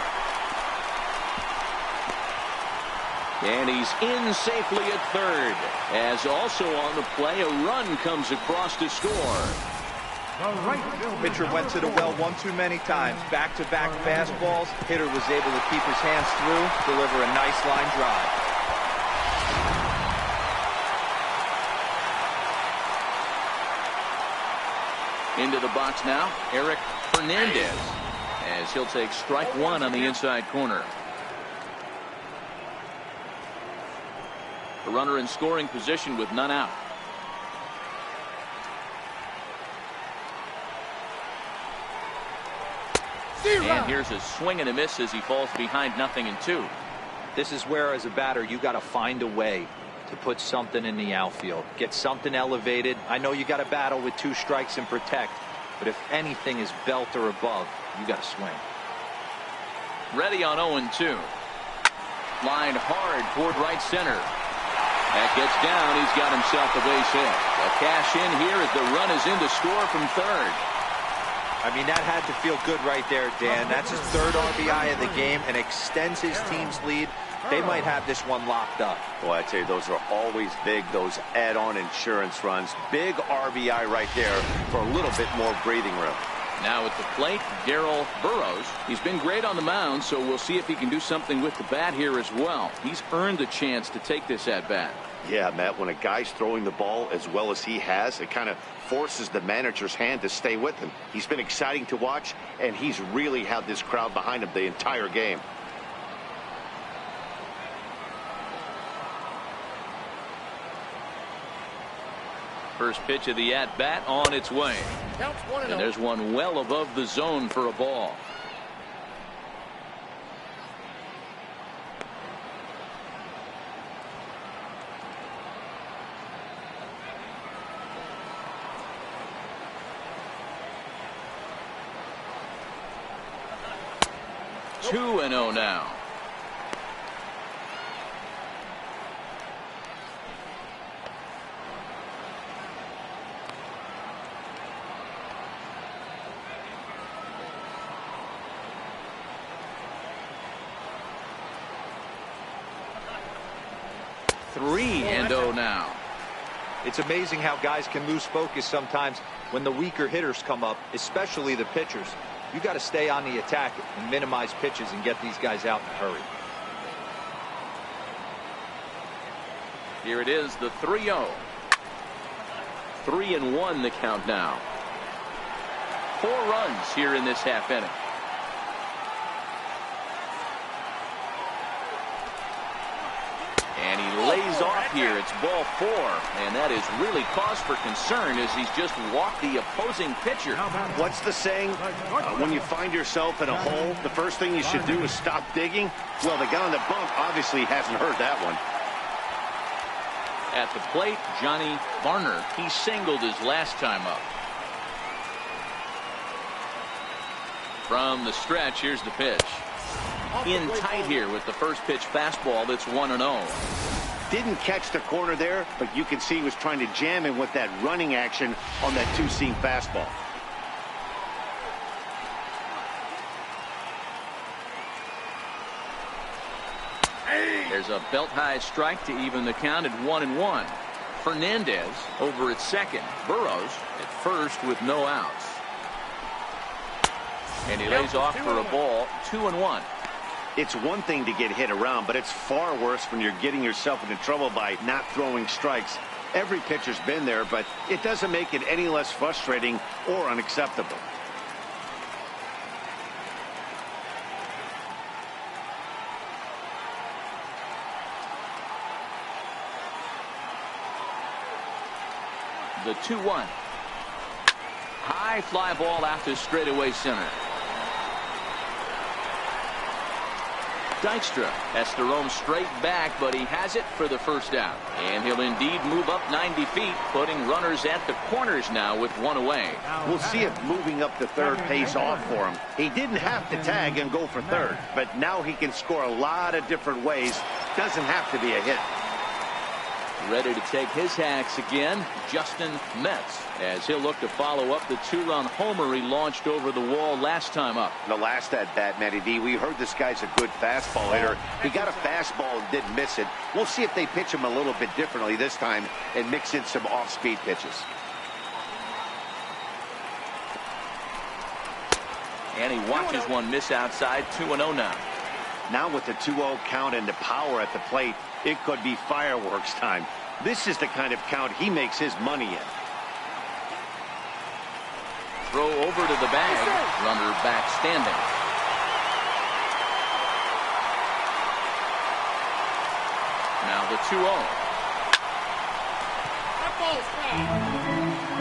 And he's in safely at third. As also on the play, a run comes across to score. Pitcher went to the well one too many times. Back-to-back fastballs. Hitter was able to keep his hands through, deliver a nice line drive. Into the box now, Eric Hernandez, as he'll take strike one on the inside corner. The runner in scoring position with none out. And here's a swing and a miss as he falls behind 0-2. This is where, as a batter, you got to find a way to put something in the outfield. Get something elevated. I know you got to battle with 2 strikes and protect, but if anything is belt or above, you got to swing. Ready on 0-2. Lined hard toward right center. That gets down. He's got himself a base hit. A cash in here as the run is in to score from third. I mean, that had to feel good right there, Dan. That's his 3rd RBI of the game and extends his team's lead. They might have this one locked up. Well, I tell you, those are always big, those add-on insurance runs. Big RBI right there for a little bit more breathing room. Now at the plate, Darryl Burrows. He's been great on the mound, so we'll see if he can do something with the bat here as well. He's earned a chance to take this at bat. Yeah, Matt, when a guy's throwing the ball as well as he has, it kind of forces the manager's hand to stay with him. He's been exciting to watch, and he's really had this crowd behind him the entire game. First pitch of the at-bat on its way. And there's one well above the zone for a ball. Nope. 2-0 now. Now. It's amazing how guys can lose focus sometimes when the weaker hitters come up, especially the pitchers. You got to stay on the attack and minimize pitches and get these guys out in a hurry. Here it is, the 3-0. 3-1 the count now. 4 runs here in this half inning. And he lays off here. It's ball 4. And that is really cause for concern as he's just walked the opposing pitcher. What's the saying? When you find yourself in a hole, the first thing you should do is stop digging. Well, the guy on the bump obviously hasn't heard that one. At the plate, Johnny Varner. He singled his last time up. From the stretch, here's the pitch. In tight here with the first pitch fastball that's 1-0. Didn't catch the corner there, but you can see he was trying to jam him with that running action on that 2-seam fastball. There's a belt-high strike to even the count at 1-1. Fernandez over at second. Burrows at first with no outs. And he lays off for a ball. 2-1. It's one thing to get hit around, but it's far worse when you're getting yourself into trouble by not throwing strikes. Every pitcher's been there, but it doesn't make it any less frustrating or unacceptable. The 2-1. High fly ball out to straightaway center. Dykstra has to roam straight back, but he has it for the first out. And he'll indeed move up 90 feet, putting runners at the corners now with one away. We'll see if moving up to third pays off for him. He didn't have to tag and go for third, but now he can score a lot of different ways. Doesn't have to be a hit. Ready to take his hacks again, Justin Metz, as he'll look to follow up the two-run homer he launched over the wall last time up. The last at-bat, Matty D, we heard this guy's a good fastball hitter. He got a fastball and didn't miss it. We'll see if they pitch him a little bit differently this time and mix in some off-speed pitches. And he watches one miss outside, 2-0 now. Now with the 2-0 count and the power at the plate, it could be fireworks time. This is the kind of count he makes his money in. Throw over to the bag. Runner back standing. Now the 2-0.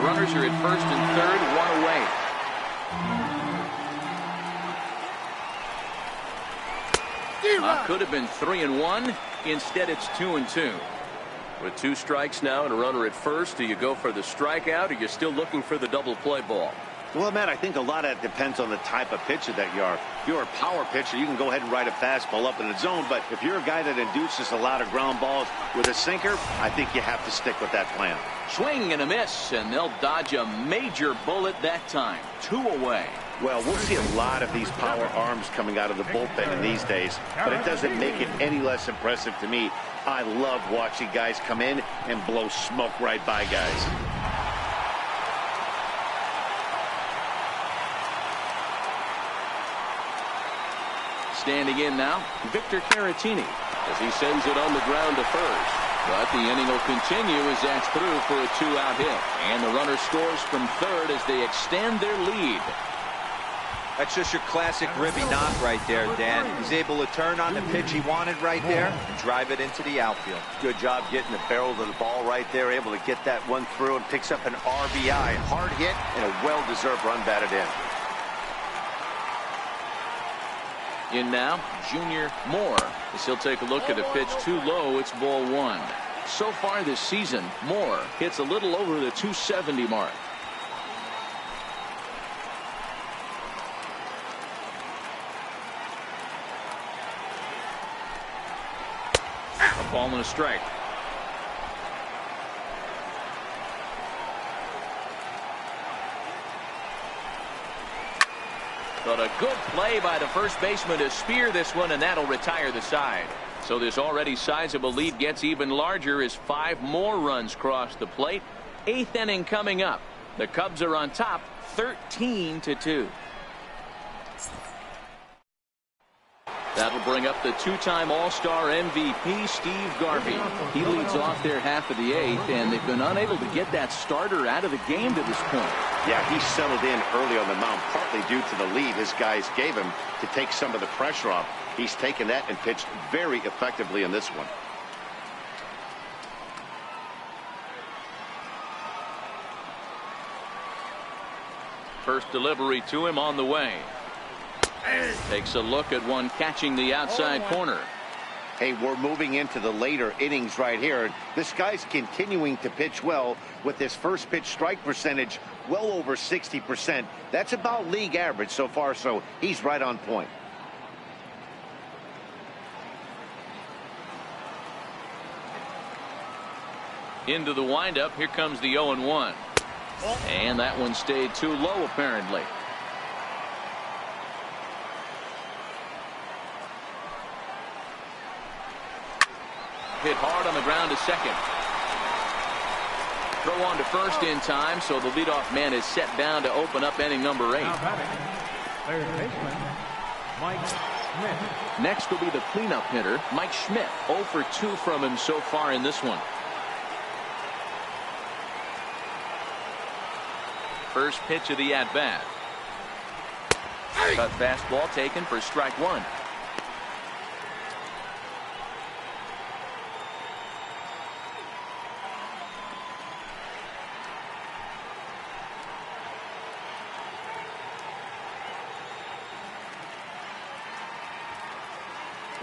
Runners are at first and third, one away. Could have been 3-1. Instead, it's 2-2. With 2 strikes now and a runner at first, do you go for the strikeout, or you're still looking for the double play ball? Well, Matt, I think a lot of it depends on the type of pitcher that you are. If you're a power pitcher, you can go ahead and ride a fastball up in the zone. But if you're a guy that induces a lot of ground balls with a sinker, I think you have to stick with that plan. Swing and a miss, and they'll dodge a major bullet that time. 2 away. Well, we'll see a lot of these power arms coming out of the bullpen in these days, but it doesn't make it any less impressive to me. I love watching guys come in and blow smoke right by guys. Standing in now, Victor Caratini, as he sends it on the ground to first. But the inning will continue as that's through for a 2-out hit. And the runner scores from third as they extend their lead. That's just your classic Ribby knock right there, Dan. He's able to turn on the pitch he wanted right there and drive it into the outfield. Good job getting the barrel of the ball right there, able to get that one through, and picks up an RBI. Hard hit and a well-deserved run batted in. In now, Junior Moore, as he'll take a look at a pitch too low. It's ball 1. So far this season, Moore hits a little over the 270 mark. A ball and a strike. But a good play by the first baseman to spear this one, and that'll retire the side. So this already sizable lead gets even larger as 5 more runs cross the plate. 8th inning coming up. The Cubs are on top, 13-2. That'll bring up the 2-time All-Star MVP, Steve Garvey. He leads off their half of the 8th, and they've been unable to get that starter out of the game to this point. Yeah, he settled in early on the mound, partly due to the lead his guys gave him to take some of the pressure off. He's taken that and pitched very effectively in this one. First delivery to him on the way. Takes a look at one catching the outside corner. Hey, we're moving into the later innings right here. This guy's continuing to pitch well with his first pitch strike percentage well over 60%. That's about league average so far, so he's right on point. Into the windup. Here comes the 0-1. And that one stayed too low, apparently. Hit hard on the ground to second. Throw on to first in time, so the leadoff man is set down to open up inning number 8. Now batting, third baseman, Mike Schmidt. Next will be the cleanup hitter, Mike Schmidt. 0 for 2 from him so far in this one. First pitch of the at-bat. Cut fastball taken for strike 1.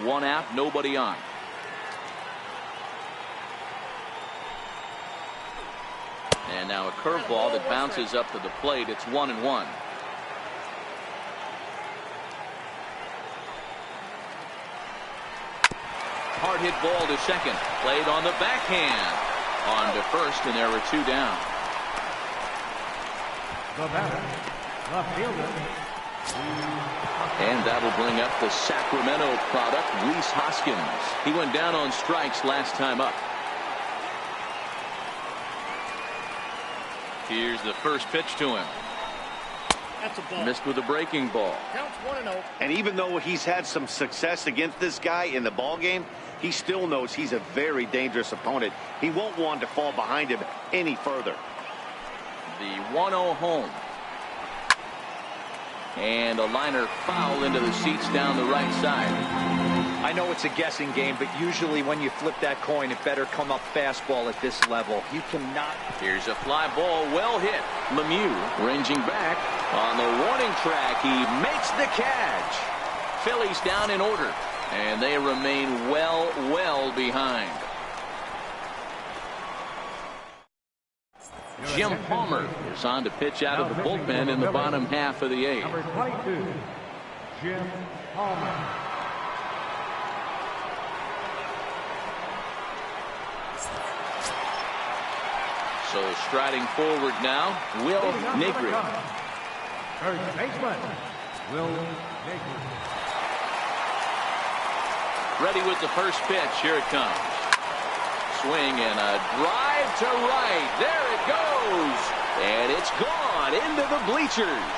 One out, nobody on. And now a curveball that bounces up to the plate. It's 1-1. Hard hit ball to second. Played on the backhand. On to first, and there were 2 down. The batter, left fielder. And that'll bring up the Sacramento product, Rhys Hoskins. He went down on strikes last time up. Here's the first pitch to him. That's a ball. Missed with a breaking ball. Counts 1-0. And even though he's had some success against this guy in the ball game, he still knows he's a very dangerous opponent. He won't want to fall behind him any further. The 1-0 home. And a liner foul into the seats down the right side. I know it's a guessing game, but usually when you flip that coin, it better come up fastball at this level. You cannot. Here's a fly ball, well hit. Lemieux ranging back on the warning track. He makes the catch. Phillies down in order, and they remain well behind. Jim Palmer is on to pitch out of the bullpen in the bottom half of the 8th. Number 22, Jim Palmer. So striding forward now, Will Negri. First baseman, Will Negri. Ready with the first pitch. Here it comes. Swing and a drive to right. There it goes. And it's gone into the bleachers.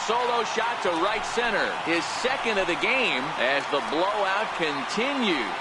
Solo shot to right center. His second of the game as the blowout continues.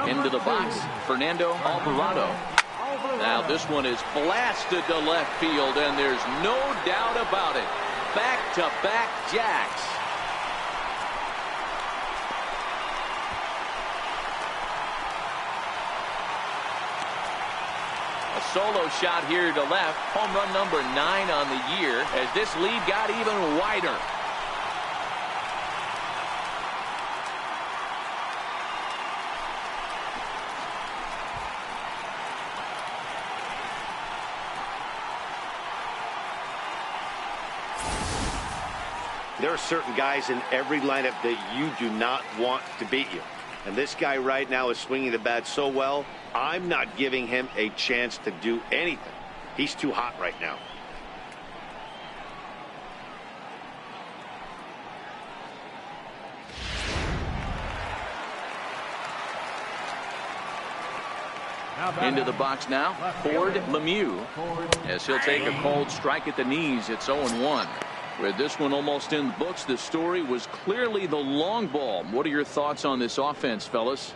Into the box, Fernando Alvarado. Now this one is blasted to left field, and there's no doubt about it. Back-to-back jacks. A solo shot here to left. Home run number 9 on the year as this lead got even wider. There are certain guys in every lineup that you do not want to beat you. And this guy right now is swinging the bat so well, I'm not giving him a chance to do anything. He's too hot right now. Into the box now, Ford Lemieux, as he'll take a cold strike at the knees. It's 0-1. With this one almost in the books, the story was clearly the long ball. What are your thoughts on this offense, fellas?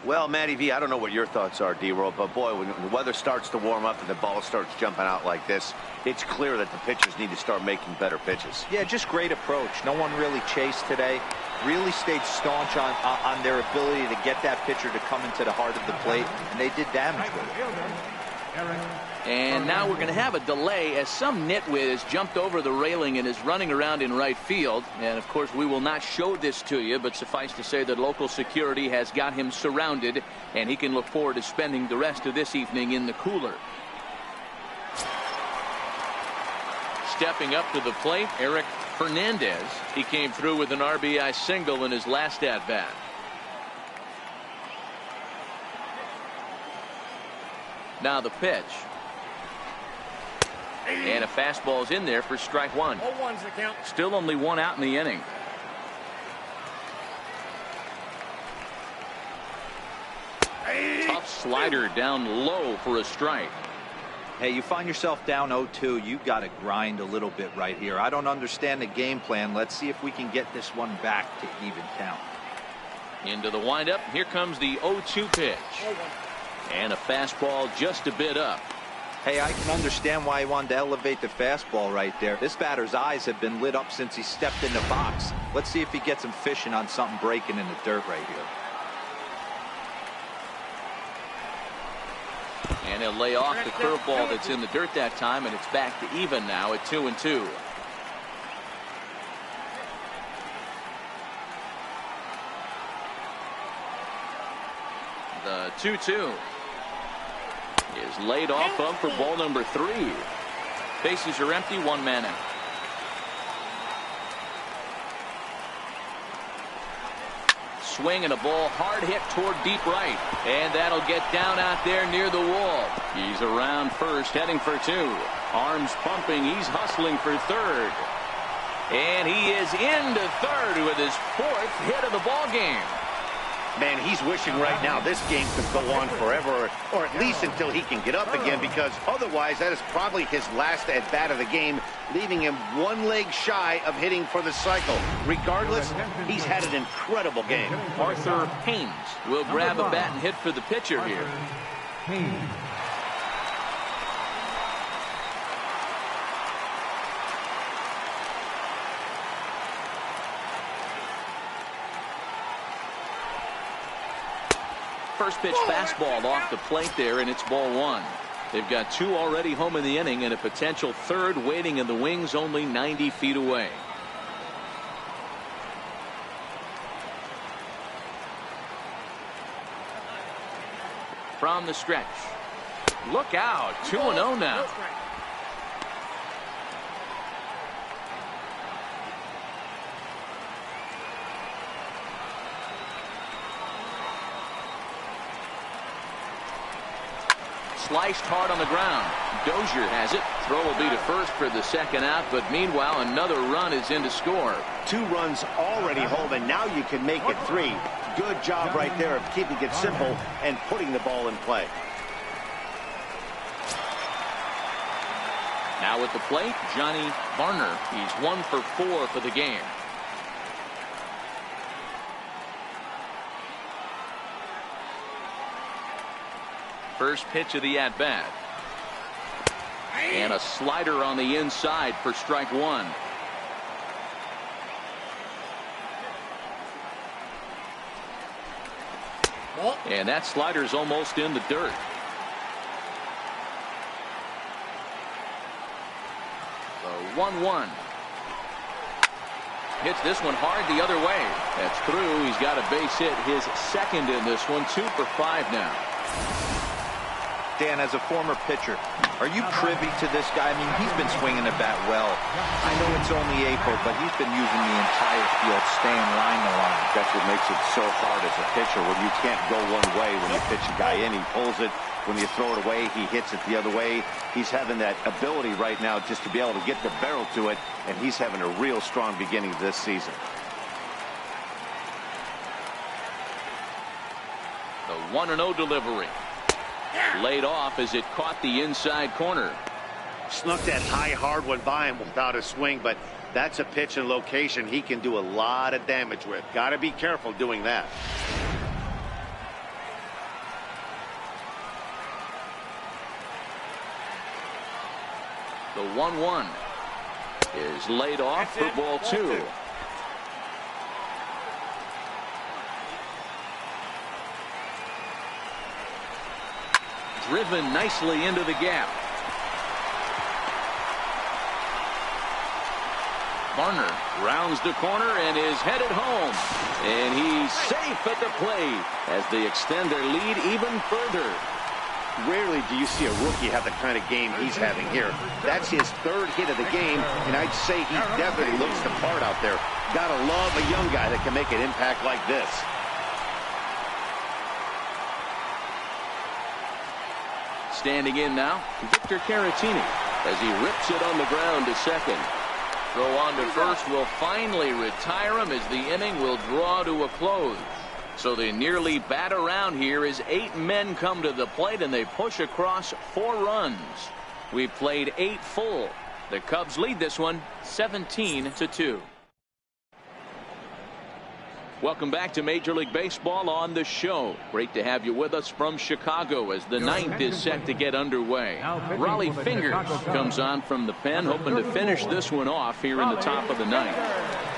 Well, Matty V, I don't know what your thoughts are, D-Roll, but boy, when the weather starts to warm up and the ball starts jumping out like this, it's clear that the pitchers need to start making better pitches. Yeah, just great approach. No one really chased today. Really stayed staunch on their ability to get that pitcher to come into the heart of the plate, and they did damage with it. And now we're going to have a delay as some nitwit has jumped over the railing and is running around in right field. And of course we will not show this to you, but suffice to say that local security has got him surrounded, and he can look forward to spending the rest of this evening in the cooler. Stepping up to the plate, Eric Fernandez. He came through with an RBI single in his last at-bat. Now the pitch. And a fastball's in there for strike 1. 0-1's the count. Still only 1 out in the inning. Tough slider down low for a strike. Hey, you find yourself down 0-2, you got to grind a little bit right here. I don't understand the game plan. Let's see if we can get this one back to even count. Into the windup. Here comes the 0-2 pitch. And a fastball just a bit up. Hey, I can understand why he wanted to elevate the fastball right there. This batter's eyes have been lit up since he stepped in the box. Let's see if he gets him fishing on something breaking in the dirt right here. And he'll lay off the curveball that's in the dirt that time, and it's back to even now at 2-2. The 2-2 is laid off of for ball number 3. Bases are empty, 1 man out. Swing and a ball hard hit toward deep right, and that'll get down out there near the wall. He's around first, heading for 2. Arms pumping, he's hustling for third, and he is into third with his 4th hit of the ball game. Man, he's wishing right now this game could go on forever, or at least until he can get up again, because otherwise that is probably his last at bat of the game, leaving him 1 leg shy of hitting for the cycle. Regardless, he's had an incredible game. Arthur Haynes will grab a bat and hit for the pitcher here. First pitch fastball off the plate there, and it's ball 1. They've got 2 already home in the inning and a potential 3rd waiting in the wings only 90 feet away. From the stretch. Look out. 2-0 now. Sliced hard on the ground. Dozier has it. Throw will be to first for the 2nd out, but meanwhile another run is in to score. 2 runs already home, and now you can make it 3. Good job right there of keeping it simple and putting the ball in play. Now at the plate, Johnny Varner. He's 1 for 4 for the game. First pitch of the at-bat. And a slider on the inside for strike 1. And that slider's almost in the dirt. The 1-1. Hits this one hard the other way. That's through. He's got a base hit, his 2nd in this one. 2 for 5 now. Dan, as a former pitcher, are you privy to this guy? I mean, he's been swinging the bat well. I know it's only April, but he's been using the entire field, staying line to line. That's what makes it so hard as a pitcher, when you can't go one way. When you pitch a guy in, he pulls it. When you throw it away, he hits it the other way. He's having that ability right now just to be able to get the barrel to it, and he's having a real strong beginning of this season. The 1-0 delivery. Laid off as it caught the inside corner. Snuck that high hard one by him without a swing, but that's a pitch and location he can do a lot of damage with. Got to be careful doing that. The 1-1 is laid off for ball 2. Driven nicely into the gap. Varner rounds the corner and is headed home. And he's safe at the plate as they extend their lead even further. Rarely do you see a rookie have the kind of game he's having here. That's his 3rd hit of the game, and I'd say he definitely looks the part out there. Gotta love a young guy that can make an impact like this. Standing in now, Victor Caratini as he rips it on the ground to 2nd. Throw on to first will finally retire him as the inning will draw to a close. So they nearly bat around here as 8 men come to the plate and they push across 4 runs. We've played 8 full. The Cubs lead this one 17-2. Welcome back to Major League Baseball on the show. Great to have you with us from Chicago as the 9th is set to get underway. Raleigh Fingers comes on from the pen, hoping to finish this one off here in the top of the 9th.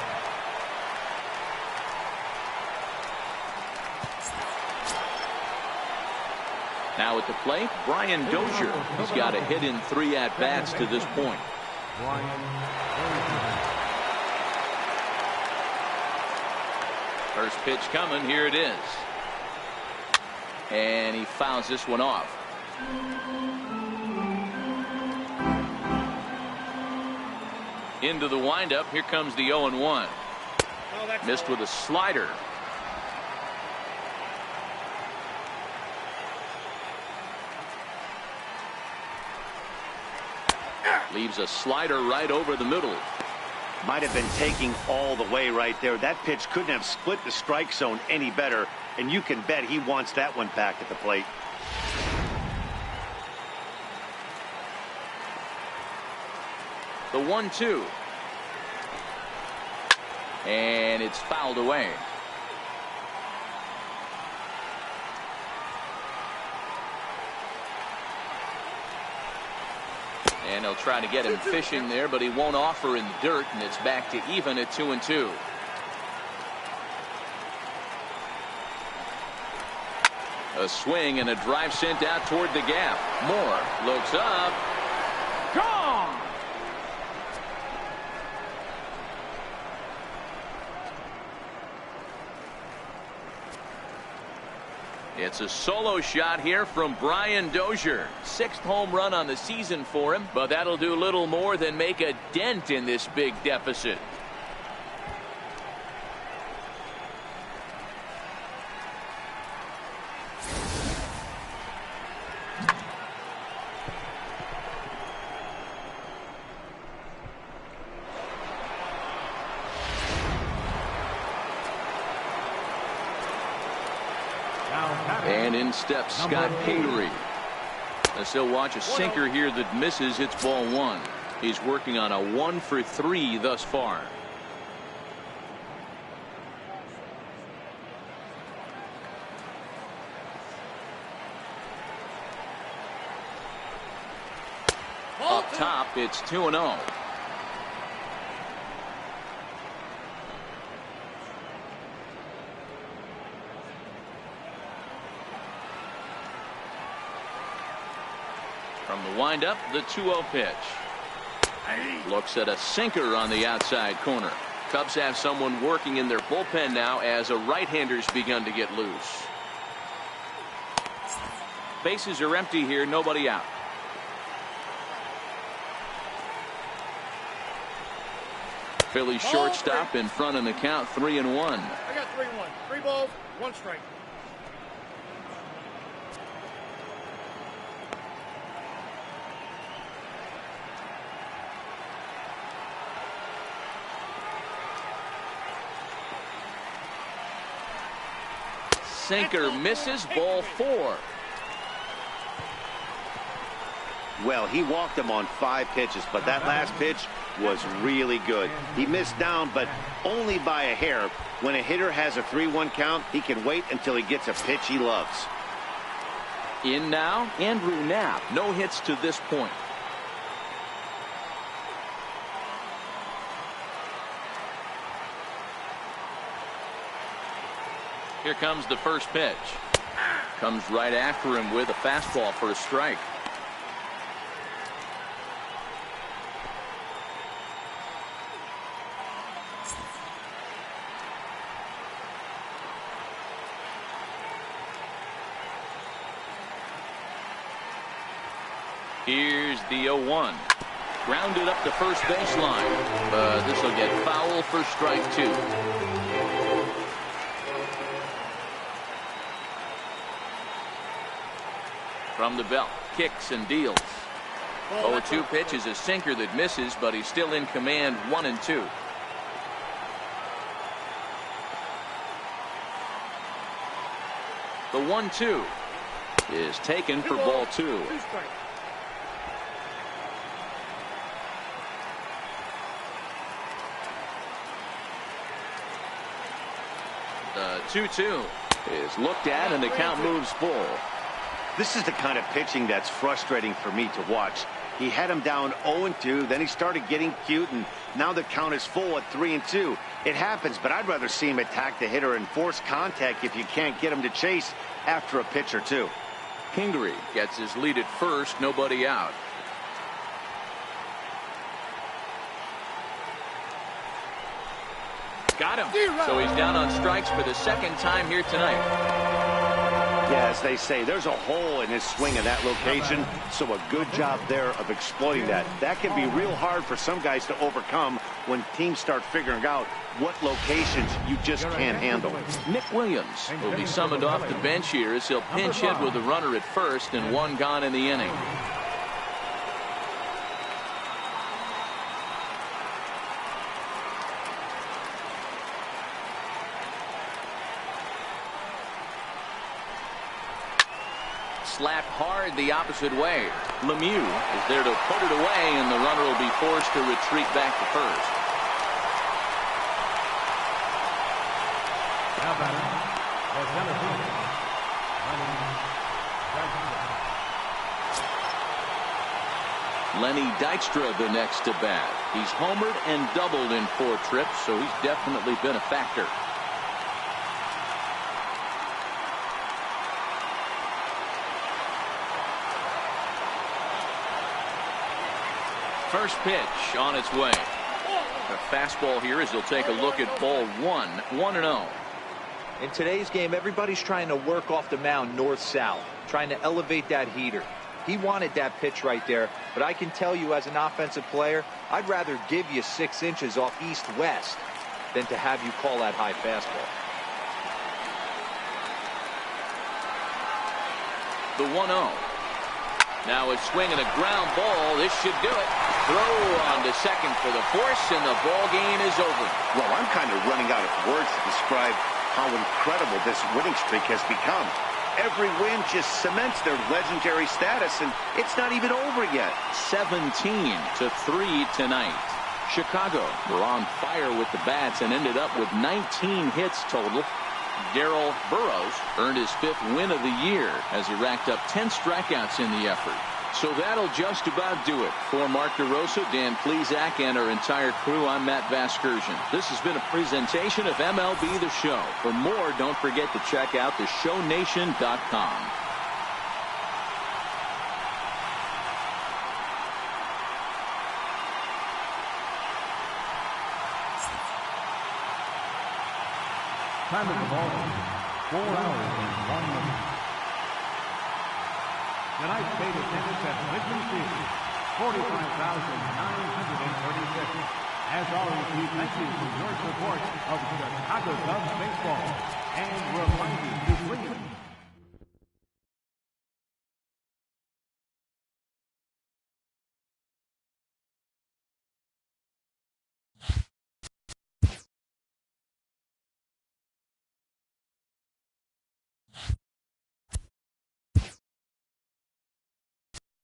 Now at the plate, Brian Dozier. He's got a hit in 3 at-bats to this point. First pitch coming. Here it is. And he fouls this one off. Into the windup. Here comes the 0-1. Missed with a slider. Leaves a slider right over the middle. Might have been taking all the way right there. That pitch couldn't have split the strike zone any better, and you can bet he wants that one back at the plate. The 1-2. And it's fouled away. And he'll try to get him fishing there, but he won't offer in the dirt, and it's back to even at 2-2. A swing and a drive sent out toward the gap. Moore looks up. Gone! It's a solo shot here from Brian Dozier. 6th home run on the season for him, but that'll do little more than make a dent in this big deficit. And in steps Scott Catery. As he'll watch a sinker here that misses. It's ball 1. He's working on a 1 for 3 thus far. Up top, it's 2-0. From the windup, the 2-0 pitch. Looks at a sinker on the outside corner. Cubs have someone working in their bullpen now as a right-hander's begun to get loose. Bases are empty here, nobody out. Philly shortstop in front in the count, 3-1. I got 3-1. 3 balls, 1 strike. Sinker misses, ball 4. Well, he walked him on 5 pitches, but that last pitch was really good. He missed down, but only by a hair. When a hitter has a 3-1 count, he can wait until he gets a pitch he loves. In now, Andrew Knapp. No hits to this point. Here comes the first pitch. Comes right after him with a fastball for a strike. Here's the 0-1. Grounded up the first baseline. But this will get foul for strike 2. From the belt, kicks and deals. 0-2 pitch is a sinker that misses, but he's still in command, 1-2. The 1-2 is taken for ball 2. The 2-2 is looked at, and the count moves full. This is the kind of pitching that's frustrating for me to watch. He had him down 0-2, then he started getting cute, and now the count is full at 3-2. It happens, but I'd rather see him attack the hitter and force contact if you can't get him to chase after a pitch or two. Kingery gets his lead at first, nobody out. Got him. So he's down on strikes for the second time here tonight. Yeah, as they say, there's a hole in his swing in that location, so a good job there of exploiting that. That can be real hard for some guys to overcome when teams start figuring out what locations you just can't handle. Nick Williams will be summoned off the bench here as he'll pinch hit with a runner at first and one gone in the inning. Slapped hard the opposite way. Lemieux is there to put it away, and the runner will be forced to retreat back to first. Now batter, the center fielder, Lenny Dykstra the next to bat. He's homered and doubled in 4 trips, so he's definitely been a factor. First pitch on its way. A fastball here as he'll take a look at ball 1, 1-0. In today's game, everybody's trying to work off the mound north-south, trying to elevate that heater. He wanted that pitch right there, but I can tell you as an offensive player, I'd rather give you 6 inches off east-west than to have you call that high fastball. The 1-0. Now a swing and a ground ball. This should do it. Throw on to second for the force, and the ball game is over. Well, I'm kind of running out of words to describe how incredible this winning streak has become. Every win just cements their legendary status, and it's not even over yet. 17-3 tonight. Chicago were on fire with the bats and ended up with 19 hits total. Darrell Burroughs earned his 5th win of the year as he racked up 10 strikeouts in the effort. So that'll just about do it. For Mark DeRosa, Dan Plesac, and our entire crew, I'm Matt Vasgersian. This has been a presentation of MLB The Show. For more, don't forget to check out theshownation.com. time of the ball, 4 hours and 1 minute. Tonight's paid attendance at Wrigley Field, 45,936. As always, we thank you for your support of Chicago Cubs baseball, and remind you to please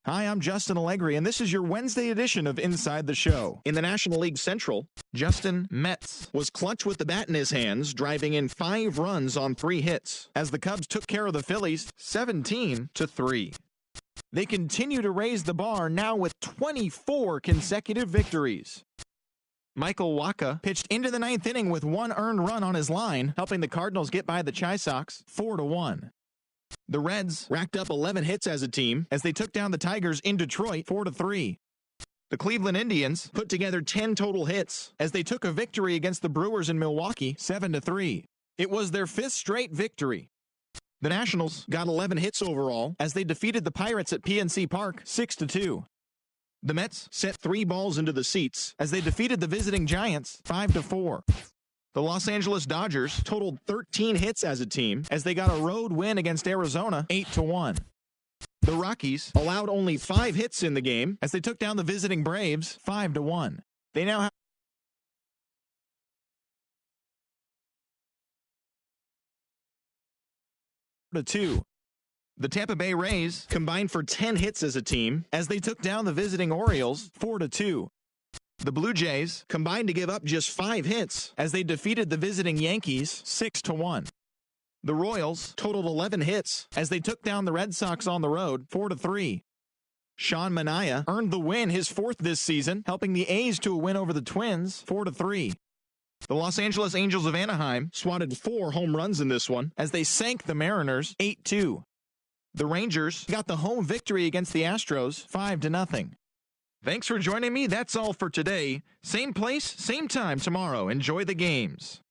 Hi, I'm Justin Allegri, and this is your Wednesday edition of Inside the Show. In the National League Central, Justin Metz was clutch with the bat in his hands, driving in 5 runs on 3 hits, as the Cubs took care of the Phillies 17-3. They continue to raise the bar now with 24 consecutive victories. Michael Wacha pitched into the 9th inning with 1 earned run on his line, helping the Cardinals get by the Chi Sox 4-1. The Reds racked up 11 hits as a team as they took down the Tigers in Detroit 4-3. The Cleveland Indians put together 10 total hits as they took a victory against the Brewers in Milwaukee 7-3. It was their 5th straight victory. The Nationals got 11 hits overall as they defeated the Pirates at PNC Park 6-2. The Mets set 3 balls into the seats as they defeated the visiting Giants 5-4. The Los Angeles Dodgers totaled 13 hits as a team as they got a road win against Arizona 8-1. The Rockies allowed only 5 hits in the game as they took down the visiting Braves 5-1. They now have -2. The Tampa Bay Rays combined for 10 hits as a team as they took down the visiting Orioles 4-2. The Blue Jays combined to give up just 5 hits as they defeated the visiting Yankees 6-1. The Royals totaled 11 hits as they took down the Red Sox on the road 4-3. Sean Manaea earned the win, his 4th this season, helping the A's to a win over the Twins 4-3. The Los Angeles Angels of Anaheim swatted 4 home runs in this one as they sank the Mariners 8-2. The Rangers got the home victory against the Astros 5-0. Thanks for joining me. That's all for today. Same place, same time tomorrow. Enjoy the games.